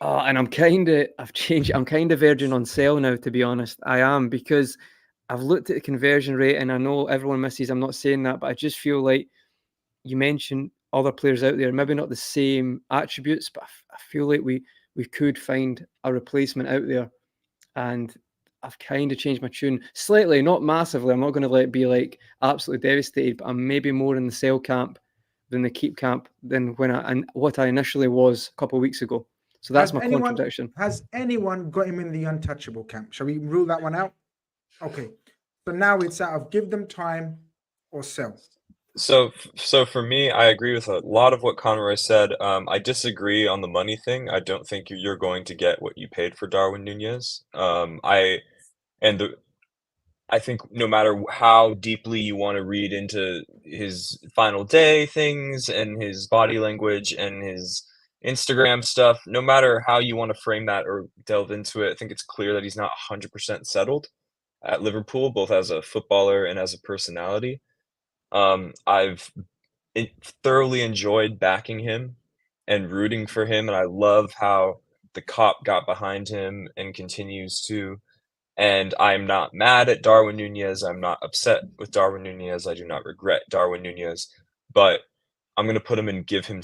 And I'm kind of verging on sell now, to be honest. I am, because I've looked at the conversion rate and I know everyone misses. I'm not saying that, but I just feel like you mentioned other players out there, maybe not the same attributes, but I feel like we could find a replacement out there. And I've kind of changed my tune slightly, not massively. I'm not going to let it be like absolutely devastated, but I'm maybe more in the sell camp than the keep camp than what I initially was a couple of weeks ago. So that's my contradiction. Has anyone got him in the untouchable camp? Shall we rule that one out? Okay. So now it's out of give them time or sell. So for me, I agree with a lot of what Conroy said. I disagree on the money thing. I don't think you're going to get what you paid for Darwin Nunez. I think no matter how deeply you want to read into his final day things and his body language and his Instagram stuff, no matter how you want to frame that or delve into it, I think it's clear that he's not 100% settled at Liverpool, both as a footballer and as a personality. I've thoroughly enjoyed backing him and rooting for him, and I love how the cop got behind him and continues to. And I'm not mad at Darwin Nunez. I'm not upset with Darwin Nunez. I do not regret Darwin Nunez, but I'm going to put him in give him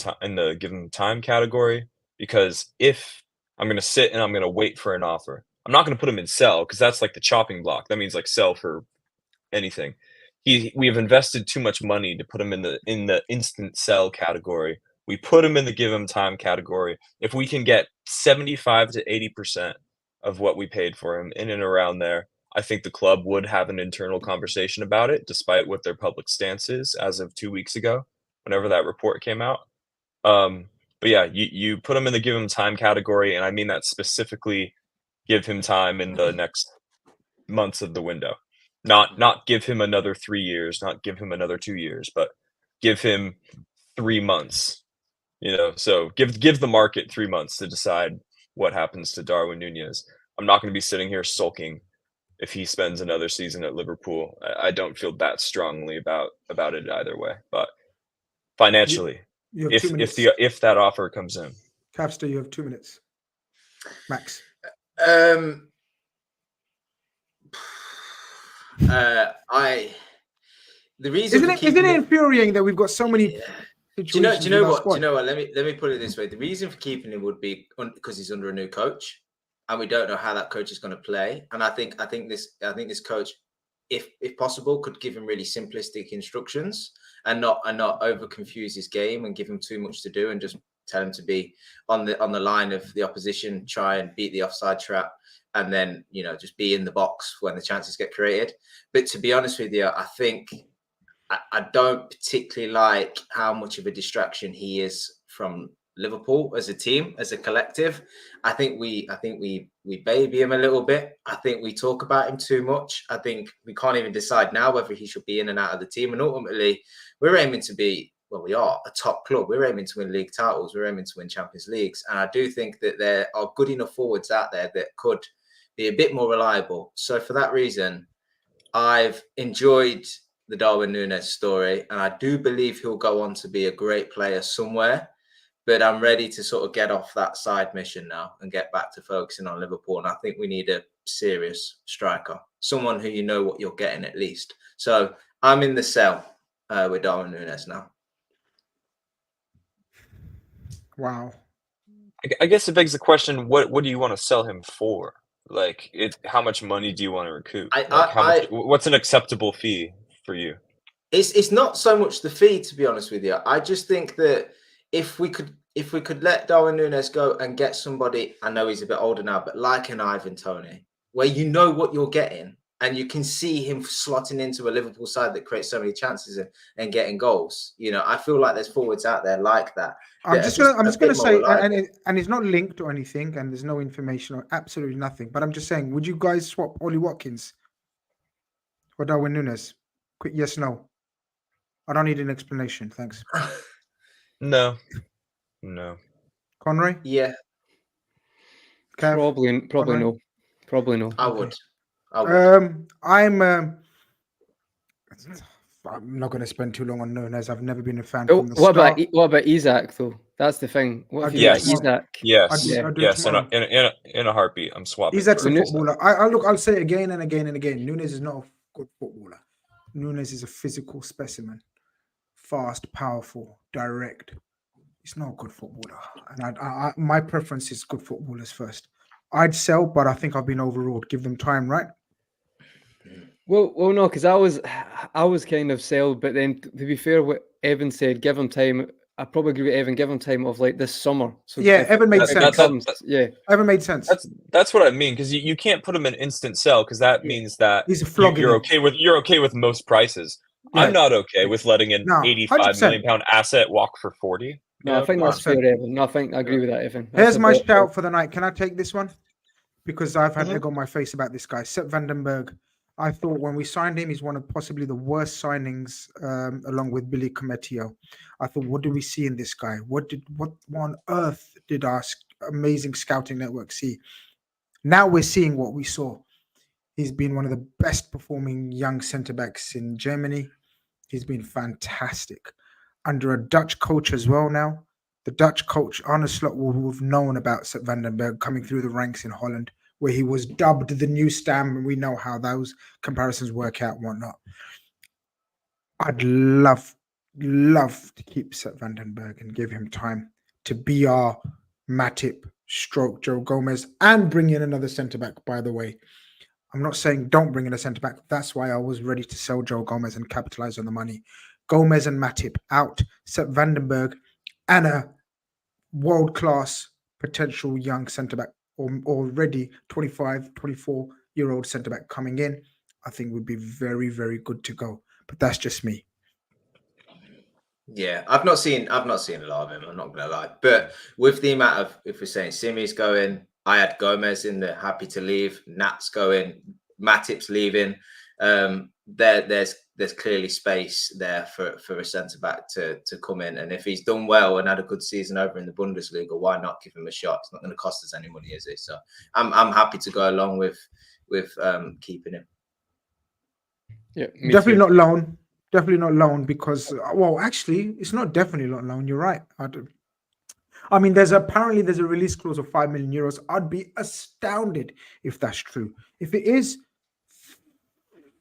time category, because if I'm going to sit and I'm going to wait for an offer, I'm not going to put him in sell, because that's like the chopping block. That means like sell for anything. We have invested too much money to put him in the instant sell category. We put him in the give him time category. If we can get 75 to 80% of what we paid for him in and around there, I think the club would have an internal conversation about it, despite what their public stance is as of 2 weeks ago, whenever that report came out. But yeah, you put him in the give him time category, and I mean that specifically. Give him time in the next months of the window. Not give him another 3 years, not give him another 2 years, but give him 3 months. So give the market 3 months to decide what happens to Darwin Nunez. I'm not going to be sitting here sulking if he spends another season at Liverpool. I don't feel that strongly about it either way. But financially, you have 2 minutes. if that offer comes in, Capster, you have 2 minutes. Max. The reason isn't it infuriating that we've got so many situations? Do you know what? Let me put it this way. The reason for keeping him would be because he's under a new coach, and we don't know how that coach is going to play. And I think this coach, if possible, could give him really simplistic instructions and not over confuse his game and give him too much to do, and just tell him to be on the line of the opposition, try and beat the offside trap, and then just be in the box when the chances get created. But to be honest with you, I think I don't particularly like how much of a distraction he is from Liverpool as a team, as a collective. I think we baby him a little bit. I think we talk about him too much. I think we can't even decide now whether he should be in and out of the team. And ultimately, we're aiming to be, well, we are a top club. We're aiming to win league titles. We're aiming to win Champions Leagues. And I do think that there are good enough forwards out there that could be a bit more reliable. So for that reason, I've enjoyed the Darwin Nunez story, and I do believe he'll go on to be a great player somewhere. But I'm ready to sort of get off that side mission now and get back to focusing on Liverpool. And I think we need a serious striker, someone who you know what you're getting at least. So I'm in the sell with Darwin Nunez now. Wow. I guess it begs the question: what do you want to sell him for? Like, how much money do you want to recoup? What's an acceptable fee for you? It's not so much the fee, to be honest with you. I just think that if we could let Darwin Nunez go and get somebody, I know he's a bit older now, but like an Ivan Toney, where you know what you're getting, and you can see him slotting into a Liverpool side that creates so many chances and getting goals. You know, I feel like there's forwards out there like that. I'm that just are gonna a bit more say, reliable. and it's not linked or anything, and there's no information or absolutely nothing. But I'm just saying, would you guys swap Ollie Watkins for Darwin Nunez? Quick yes, no. I don't need an explanation. Thanks. No. Conroy, Yeah, Kev, Probably Conroy? no. Probably no. I would. I would. I'm not going to spend too long on Nunez. I've never been a fan Oh, from the start. what about Isaac though? That's the thing. What I'd if do you it got tomorrow. Isaac? Yes. Yeah. I'd do it Yes. tomorrow. In a heartbeat, I'm swapping. Isaac's a Nunez- footballer. I'll say it again and again and again. Nunez is not a good footballer. Nunez is a physical specimen. Fast, powerful, direct. He's not a good footballer. And my preference is good footballers first. I'd sell, but I think I've been overruled. Give them time, right? Well, no, because I was kind of sold, but then to be fair, what Evan said, give him time. I probably agree with Evan. Give him time of like this summer. So Yeah, if- Evan made if it sense. comes, yeah. Ever made sense? That's what I mean, because you can't put him in instant sell, because that means that He's a flog. you're okay with most prices. Yeah. I'm not okay with letting an No, 85 million pound asset walk for 40. No, I think come that's on. fair, Evan. No, I agree with that, Evan. Here's That's a my bit- shout for the night. Can I take this one? Because I've had Mhm. egg on my face about this guy, Sepp Vandenberg. I thought when we signed him, he's one of possibly the worst signings, along with Billy Cometio. I thought, what do we see in this guy? What on earth did our amazing scouting network see? Now we're seeing what we saw. He's been one of the best performing young centre backs in Germany. He's been fantastic under a Dutch coach as well now. The Dutch coach, Arne Slot, will have known about Sepp Vandenberg coming through the ranks in Holland, where he was dubbed the new Stam, and we know how those comparisons work out and whatnot. I'd love to keep Sepp Vandenberg and give him time to be our Matip stroke Joe Gomez and bring in another centre-back, by the way. I'm not saying don't bring in a centre-back. That's why I was ready to sell Joe Gomez and capitalise on the money. Gomez and Matip out, Sepp Vandenberg and a world-class potential young centre-back, or already 25, 24-year-old centre-back coming in, I think would be very, very good to go. But that's just me. Yeah, I've not seen a lot of him. I'm not gonna lie, but with the amount of, if we're saying Simi's going, I had Gomez in there, happy to leave. Nat's going, Matip's leaving. There's clearly space there for a centre back to come in, and if he's done well and had a good season over in the Bundesliga, why not give him a shot? It's not going to cost us any money, is it? So I'm happy to go along with keeping him. Yeah, Definitely not loan. Definitely not loan because, well, actually, it's not definitely not loan. You're right. I mean, there's a release clause of 5 million euros. I'd be astounded if that's true. If it is,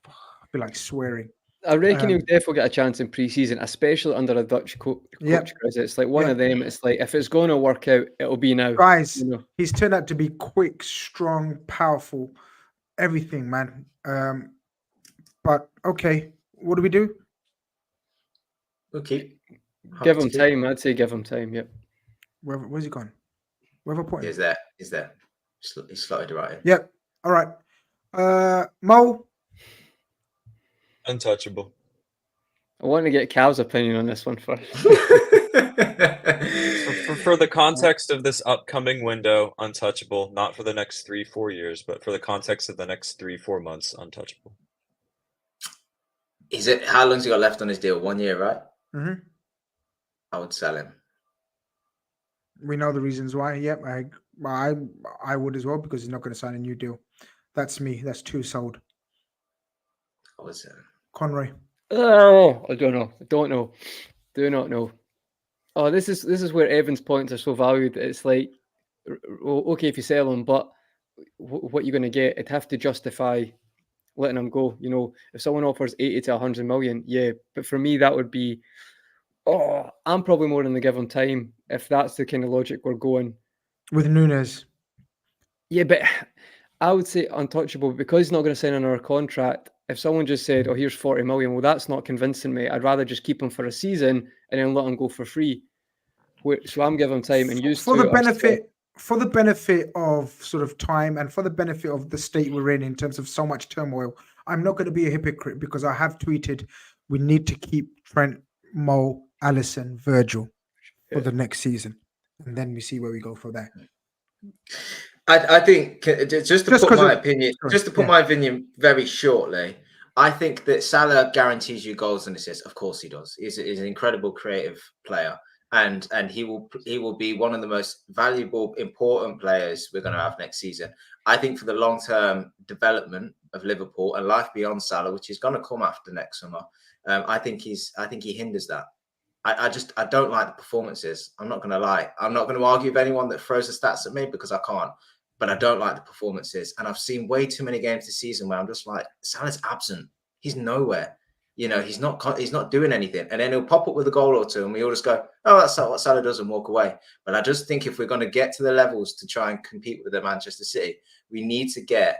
I'd be like swearing. I reckon he'll definitely get a chance in pre-season, especially under a Dutch coach. Because it's like one of them. It's like if it's going to work out, it'll be now. Guys, you know? He's turned out to be quick, strong, powerful, everything, man. But okay, what do we do? Okay, Give him time. I'd say give him time. Yep. Where's he gone? Where have I put him? He's there. He's slotted right in. Yep. All right. Mo. Untouchable. I want to get Cal's opinion on this one first. For the context of this upcoming window, untouchable. Not for the next 3-4 years, but for the context of the next 3-4 months, untouchable. Is it? How long's he got left on his deal? 1 year, right? Mm-hmm. I would sell him. We know the reasons why. Yep, I would as well because he's not going to sign a new deal. That's me. That's two sold. I would sell him. Conroy. Oh, I don't know. Do not know. Oh, this is where Evan's points are so valued. It's like, okay, if you sell him, but what you're going to get, it'd have to justify letting him go. You know, if someone offers 80 to 100 million, yeah. But for me, that would be, I'm probably more than the give him time if that's the kind of logic we're going. With Nunez. Yeah, but I would say untouchable because he's not going to sign another contract. If someone just said, "Oh, here's 40 million," well, that's not convincing me. I'd rather just keep him for a season and then let him go for free. So I'm giving him time and use for the benefit of sort of time and for the benefit of the state we're in terms of so much turmoil. I'm not going to be a hypocrite because I have tweeted we need to keep Trent, Mo, Allison, Virgil for the next season, and then we see where we go from there. I think just to put my opinion, my opinion very shortly. I think that Salah guarantees you goals and assists. Of course, he does. He's an incredible creative player, and he will be one of the most valuable, important players we're going to have next season. I think for the long term development of Liverpool and life beyond Salah, which is going to come after next summer, I think he hinders that. I don't like the performances. I'm not going to lie. I'm not going to argue with anyone that throws the stats at me because I can't. But I don't like the performances. And I've seen way too many games this season where I'm just like, Salah's absent. He's nowhere. He's not doing anything. And then he'll pop up with a goal or two and we all just go, oh, that's what Salah does, and walk away. But I just think if we're going to get to the levels to try and compete with the Manchester City, we need to get,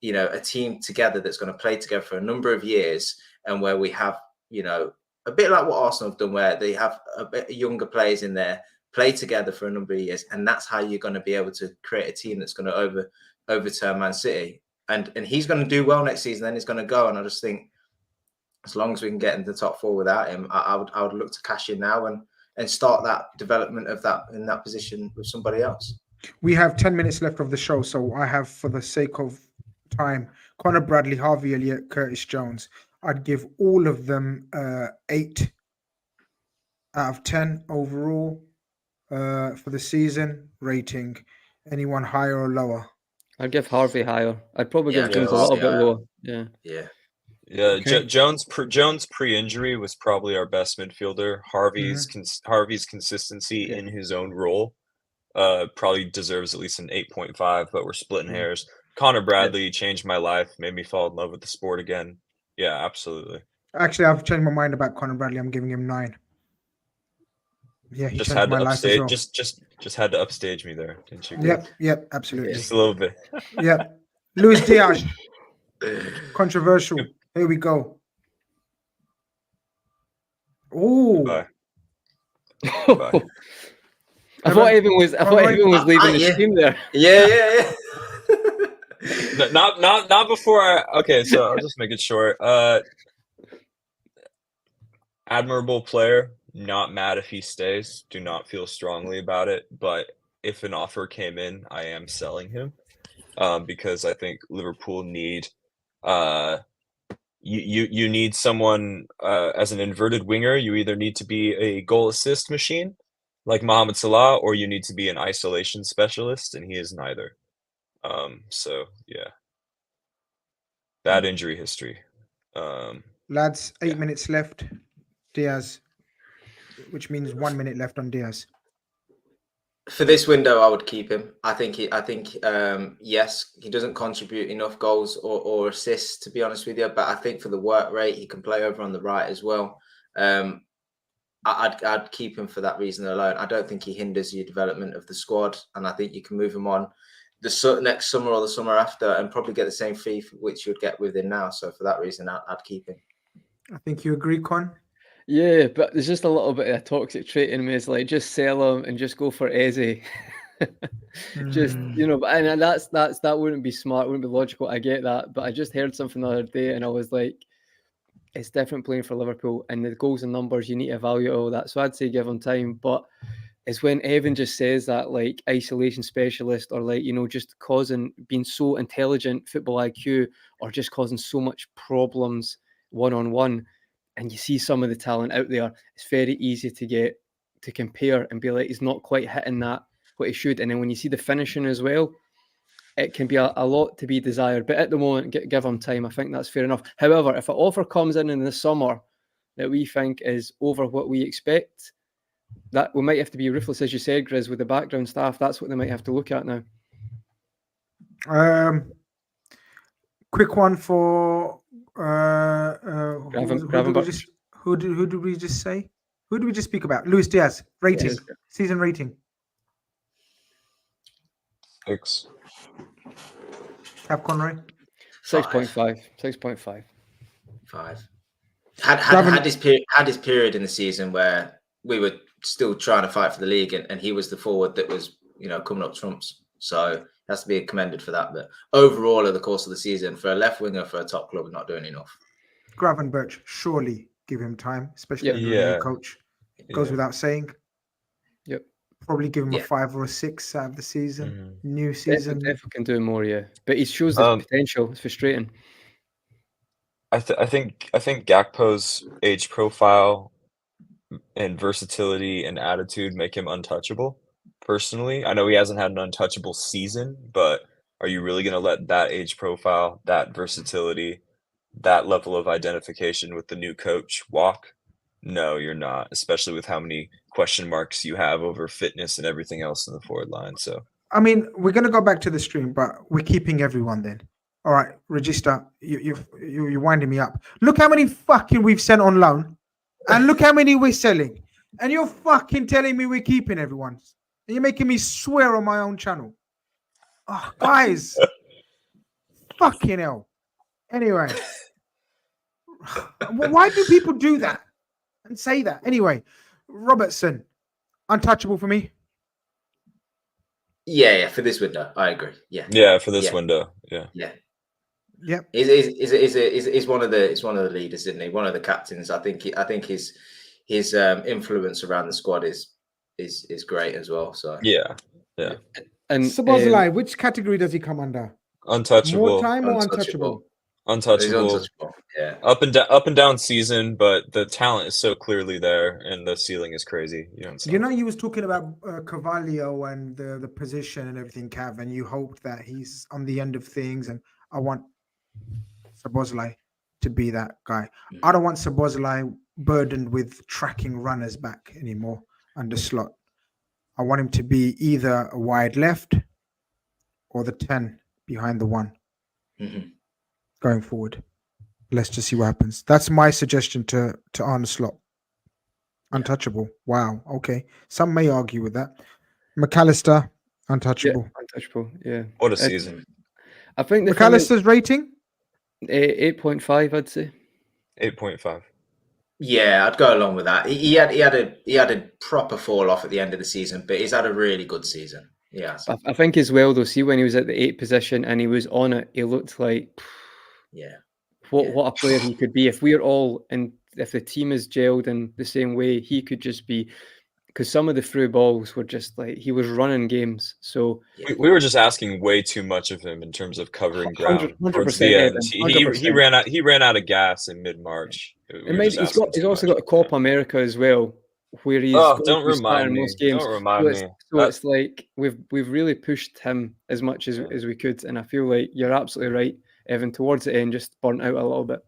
a team together that's going to play together for a number of years, and where we have, a bit like what Arsenal have done, where they have a bit younger players in there, play together for a number of years, and that's how you're going to be able to create a team that's going to overturn Man City. And he's going to do well next season, then he's going to go. And I just think as long as we can get into the top four without him, I would look to cash in now and start that development of that in that position with somebody else. We have 10 minutes left of the show, so I have, for the sake of time, Connor Bradley, Harvey Elliott, Curtis Jones. I'd give all of them 8 out of 10 overall for the season rating. Anyone higher or lower? I'd give Harvey higher. I'd probably give Jones a little bit lower. Yeah. Okay. Jones pre-injury was probably our best midfielder. Harvey's consistency in his own role probably deserves at least an 8.5, but we're splitting hairs. Connor Bradley changed my life, made me fall in love with the sport again. Yeah, absolutely. Actually, I've changed my mind about Connor Bradley. I'm giving him 9. Yeah, he just changed had my to life as upstage. well. Just had to upstage me there, didn't you? Yep, absolutely. Just a little bit. Yep. Luis Diaz, controversial. Here we go. Oh. Bye. I thought Evan was leaving the stream there. Yeah. Not before okay, so I'll just make it short. Admirable player, not mad if he stays. Do not feel strongly about it, but if an offer came in, I am selling him. Because I think Liverpool need you need someone as an inverted winger. You either need to be a goal assist machine like Mohamed Salah, or you need to be an isolation specialist, and he is neither. So yeah, bad injury history. Lads, 8 minutes left. Diaz, which means 1 minute left on Diaz. For this window, I would keep him. I think yes, he doesn't contribute enough goals or assists, to be honest with you. But I think for the work rate, he can play over on the right as well. I'd keep him for that reason alone. I don't think he hinders your development of the squad, and I think you can move him on the next summer or the summer after and probably get the same fee which you'd get with him now. So for that reason, I'd keep him. I think you agree, Con? Yeah, but there's just a little bit of a toxic trait in me. It's like, just sell him and just go for Eze. Just, and that wouldn't be smart, wouldn't be logical. I get that, but I just heard something the other day and I was like, it's different playing for Liverpool, and the goals and numbers, you need to evaluate all that. So I'd say give him time, but it's when Evan just says that, like, isolation specialist, or like, just being so intelligent, football IQ, or just causing so much problems one-on-one. And you see some of the talent out there, it's very easy to compare and be like, he's not quite hitting that, what he should. And then when you see the finishing as well, it can be a lot to be desired. But at the moment, give him time. I think that's fair enough. However, if an offer comes in the summer that we think is over what we expect, that we might have to be ruthless, as you said, Grizz, with the background staff. That's what they might have to look at now. Quick one for who did we just say? Who did we just speak about? Luis Diaz. Rating. Yes. Season rating. 6. Cap Conroy. 6.5. 6.5. 5. Had his period in the season where we were still trying to fight for the league, and he was the forward that was, coming up trumps. So has to be commended for that. But overall, over the course of the season, for a left winger for a top club, not doing enough. Gravenberch, surely give him time, especially Yeah. under a new coach. Goes Yeah. without saying. Yep. Probably give him a Yeah. 5 or a 6 out of the season. Mhm. New season. Definitely can do more, yeah. But he shows the potential. It's frustrating. I think Gakpo's age profile and versatility and attitude make him untouchable. Personally, I know he hasn't had an untouchable season, but are you really going to let that age profile, that versatility, that level of identification with the new coach walk? No, you're not, especially with how many question marks you have over fitness and everything else in the forward line. So, I mean, we're going to go back to the stream, but we're keeping everyone then. All right, Regista, you're winding me up. Look how many fucking we've sent on loan, and look how many we're selling. And you're fucking telling me we're keeping everyone. And you're making me swear on my own channel. Oh, guys. Fucking hell. Anyway. Why do people do that and say that? Anyway, Robertson, untouchable for me. Yeah, for this window, I agree. Yeah, for this window, yeah. Yep. Is one of the leaders, isn't he? One of the captains. I think his influence around the squad is great as well. So yeah. And Szoboszlai, which category does he come under? Untouchable. More time or untouchable? Untouchable. He's untouchable. Yeah. Up and down season, but the talent is so clearly there, and the ceiling is crazy. You know, you was talking about Carvalho and the position and everything, Cav, and you hoped that he's on the end of things. And I want Szoboszlai to be that guy. I don't want Szoboszlai burdened with tracking runners back anymore under slot. I want him to be either a wide left or the 10 behind the 1 going forward. Let's just see what happens. That's my suggestion to Arne Slot. Untouchable. Wow. Okay. Some may argue with that. McAllister, untouchable. Yeah, untouchable. Yeah. What a season. I think McAllister's rating? 8.5, I'd say. 8.5. Yeah, I'd go along with that. He had a proper fall off at the end of the season, but he's had a really good season. Yeah. I think as well, though, see when he was at the 8 position and he was on it, he looked like what a player he could be. If we're all and if the team is gelled in the same way, he could just be, because some of the through balls were just like he was running games. So we were just asking way too much of him in terms of covering ground. 100%. He ran out of gas in mid-March. He's also got a Copa America as well, where he's don't remind me. Most games. Don't remind me. So it's like we've really pushed him as much as we could, and I feel like you're absolutely right, Evan. Towards the end, just burnt out a little bit.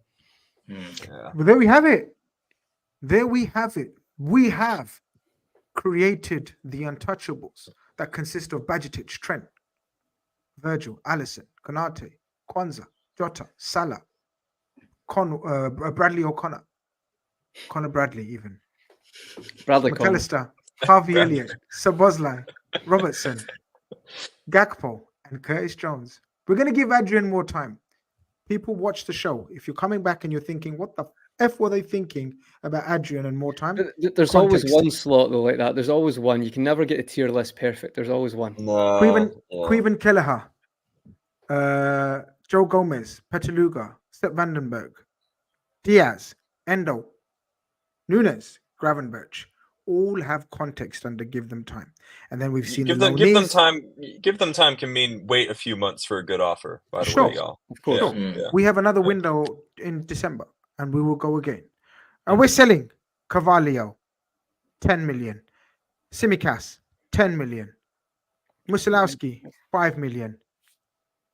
Well, there we have it. We have created the untouchables that consist of Bajcetic, Trent, Virgil, Alisson, Konate, Kwanzaa, Jota, Salah, Bradley O'Connor, Connor Bradley even. McAllister, Harvey Elliott, Szoboszlai, Robertson, Gakpo, and Curtis Jones. We're going to give Adrian more time. People watch the show. If you're coming back and you're thinking, what the F were they thinking about Adrian and more time? There's always one slot, though, like that. There's always one. You can never get a tier list perfect. There's always one. No. Queven Kelleher, Joe Gomez, Peteluga, Sepp Vandenberg, Diaz, Endo, Nunez, Gravenberch, all have context under give them time. And then we've seen give them time. Give them time can mean wait a few months for a good offer, by the way, y'all. Of course. Yeah. We have another window in December and we will go again. And we're selling Carvalho, 10 million. Tsimikas, 10 million. Musilowski, 5 million.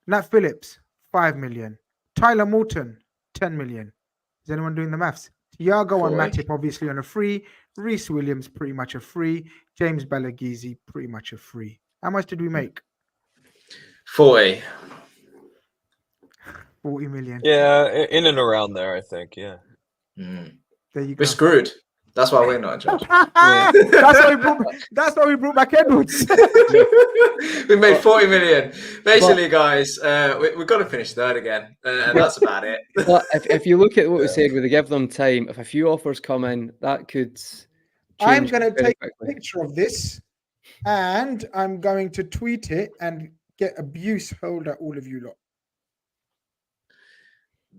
Nat Phillips, 5 million. Tyler Moulton, 10 million. Is anyone doing the maths? Thiago and Matip obviously on a free. Reece Williams pretty much a free. James Balagizi pretty much a free. How much did we make? 40 million. Yeah, in and around there, I think. Yeah. There you go. We're screwed. That's why we're not in charge. That's why we brought back Edwards. We made 40 million. Basically, guys, we've got to finish third again. And that's about it. But if you look at what we said, with the give them time, if a few offers come in, that could change. I'm going to take a picture of this and I'm going to tweet it and get abuse hurled at all of you lot.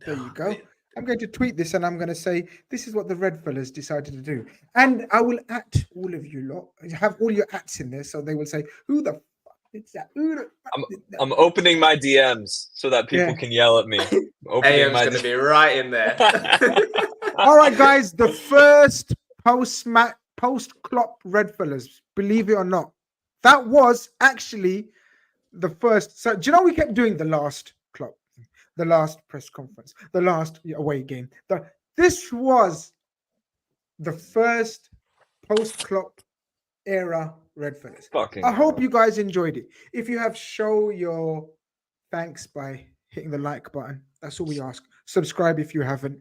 There you go. I'm going to tweet this and I'm going to say, this is what the Redfellas decided to do. And I will at all of you lot, have all your ats in there. So they will say, who the fuck did that? Who the fuck did that? I'm opening my DMs so that people Yeah. can yell at me. Opening AM's my going to be right in there. All right, guys, the first post-Klopp Redfellas, believe it or not, that was actually the first. So do you know we kept doing the last Klopp, the last press conference, the last away game? This was the first post-Klopp era Redfellas. Fucking I hope hell. you guys enjoyed it. If you have, show your thanks by hitting the like button. That's all we ask. Subscribe if you haven't.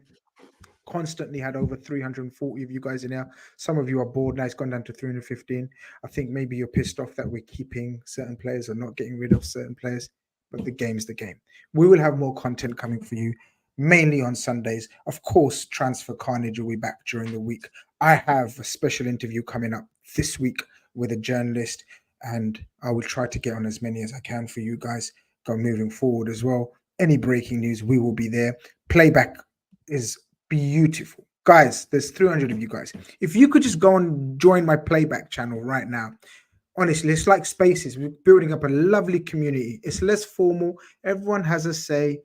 Constantly had over 340 of you guys in here. Some of you are bored now. It's gone down to 315. I think maybe you're pissed off that we're keeping certain players or not getting rid of certain players, but the game's the game. We will have more content coming for you, mainly on Sundays. Of course, Transfer Carnage will be back during the week. I have a special interview coming up this week with a journalist, and I will try to get on as many as I can for you guys moving forward as well. Any breaking news, we will be there. Playback is beautiful. Guys, there's 300 of you guys. If you could just go and join my playback channel right now. Honestly, it's like Spaces. We're building up a lovely community. It's less formal. Everyone has a say.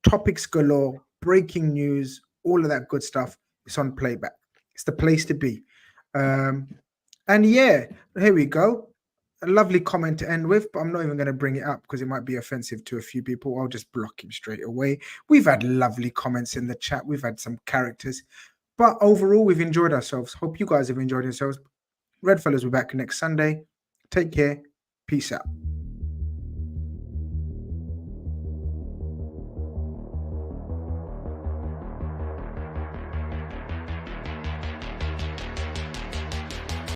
Topics galore, breaking news, all of that good stuff. It's on playback. It's the place to be. And yeah, here we go. A lovely comment to end with, but I'm not even going to bring it up because it might be offensive to a few people. I'll just block him straight away. We've had lovely comments in the chat. We've had some characters, but overall, we've enjoyed ourselves. Hope you guys have enjoyed yourselves. Redfellas will be back next Sunday. Take care. Peace out.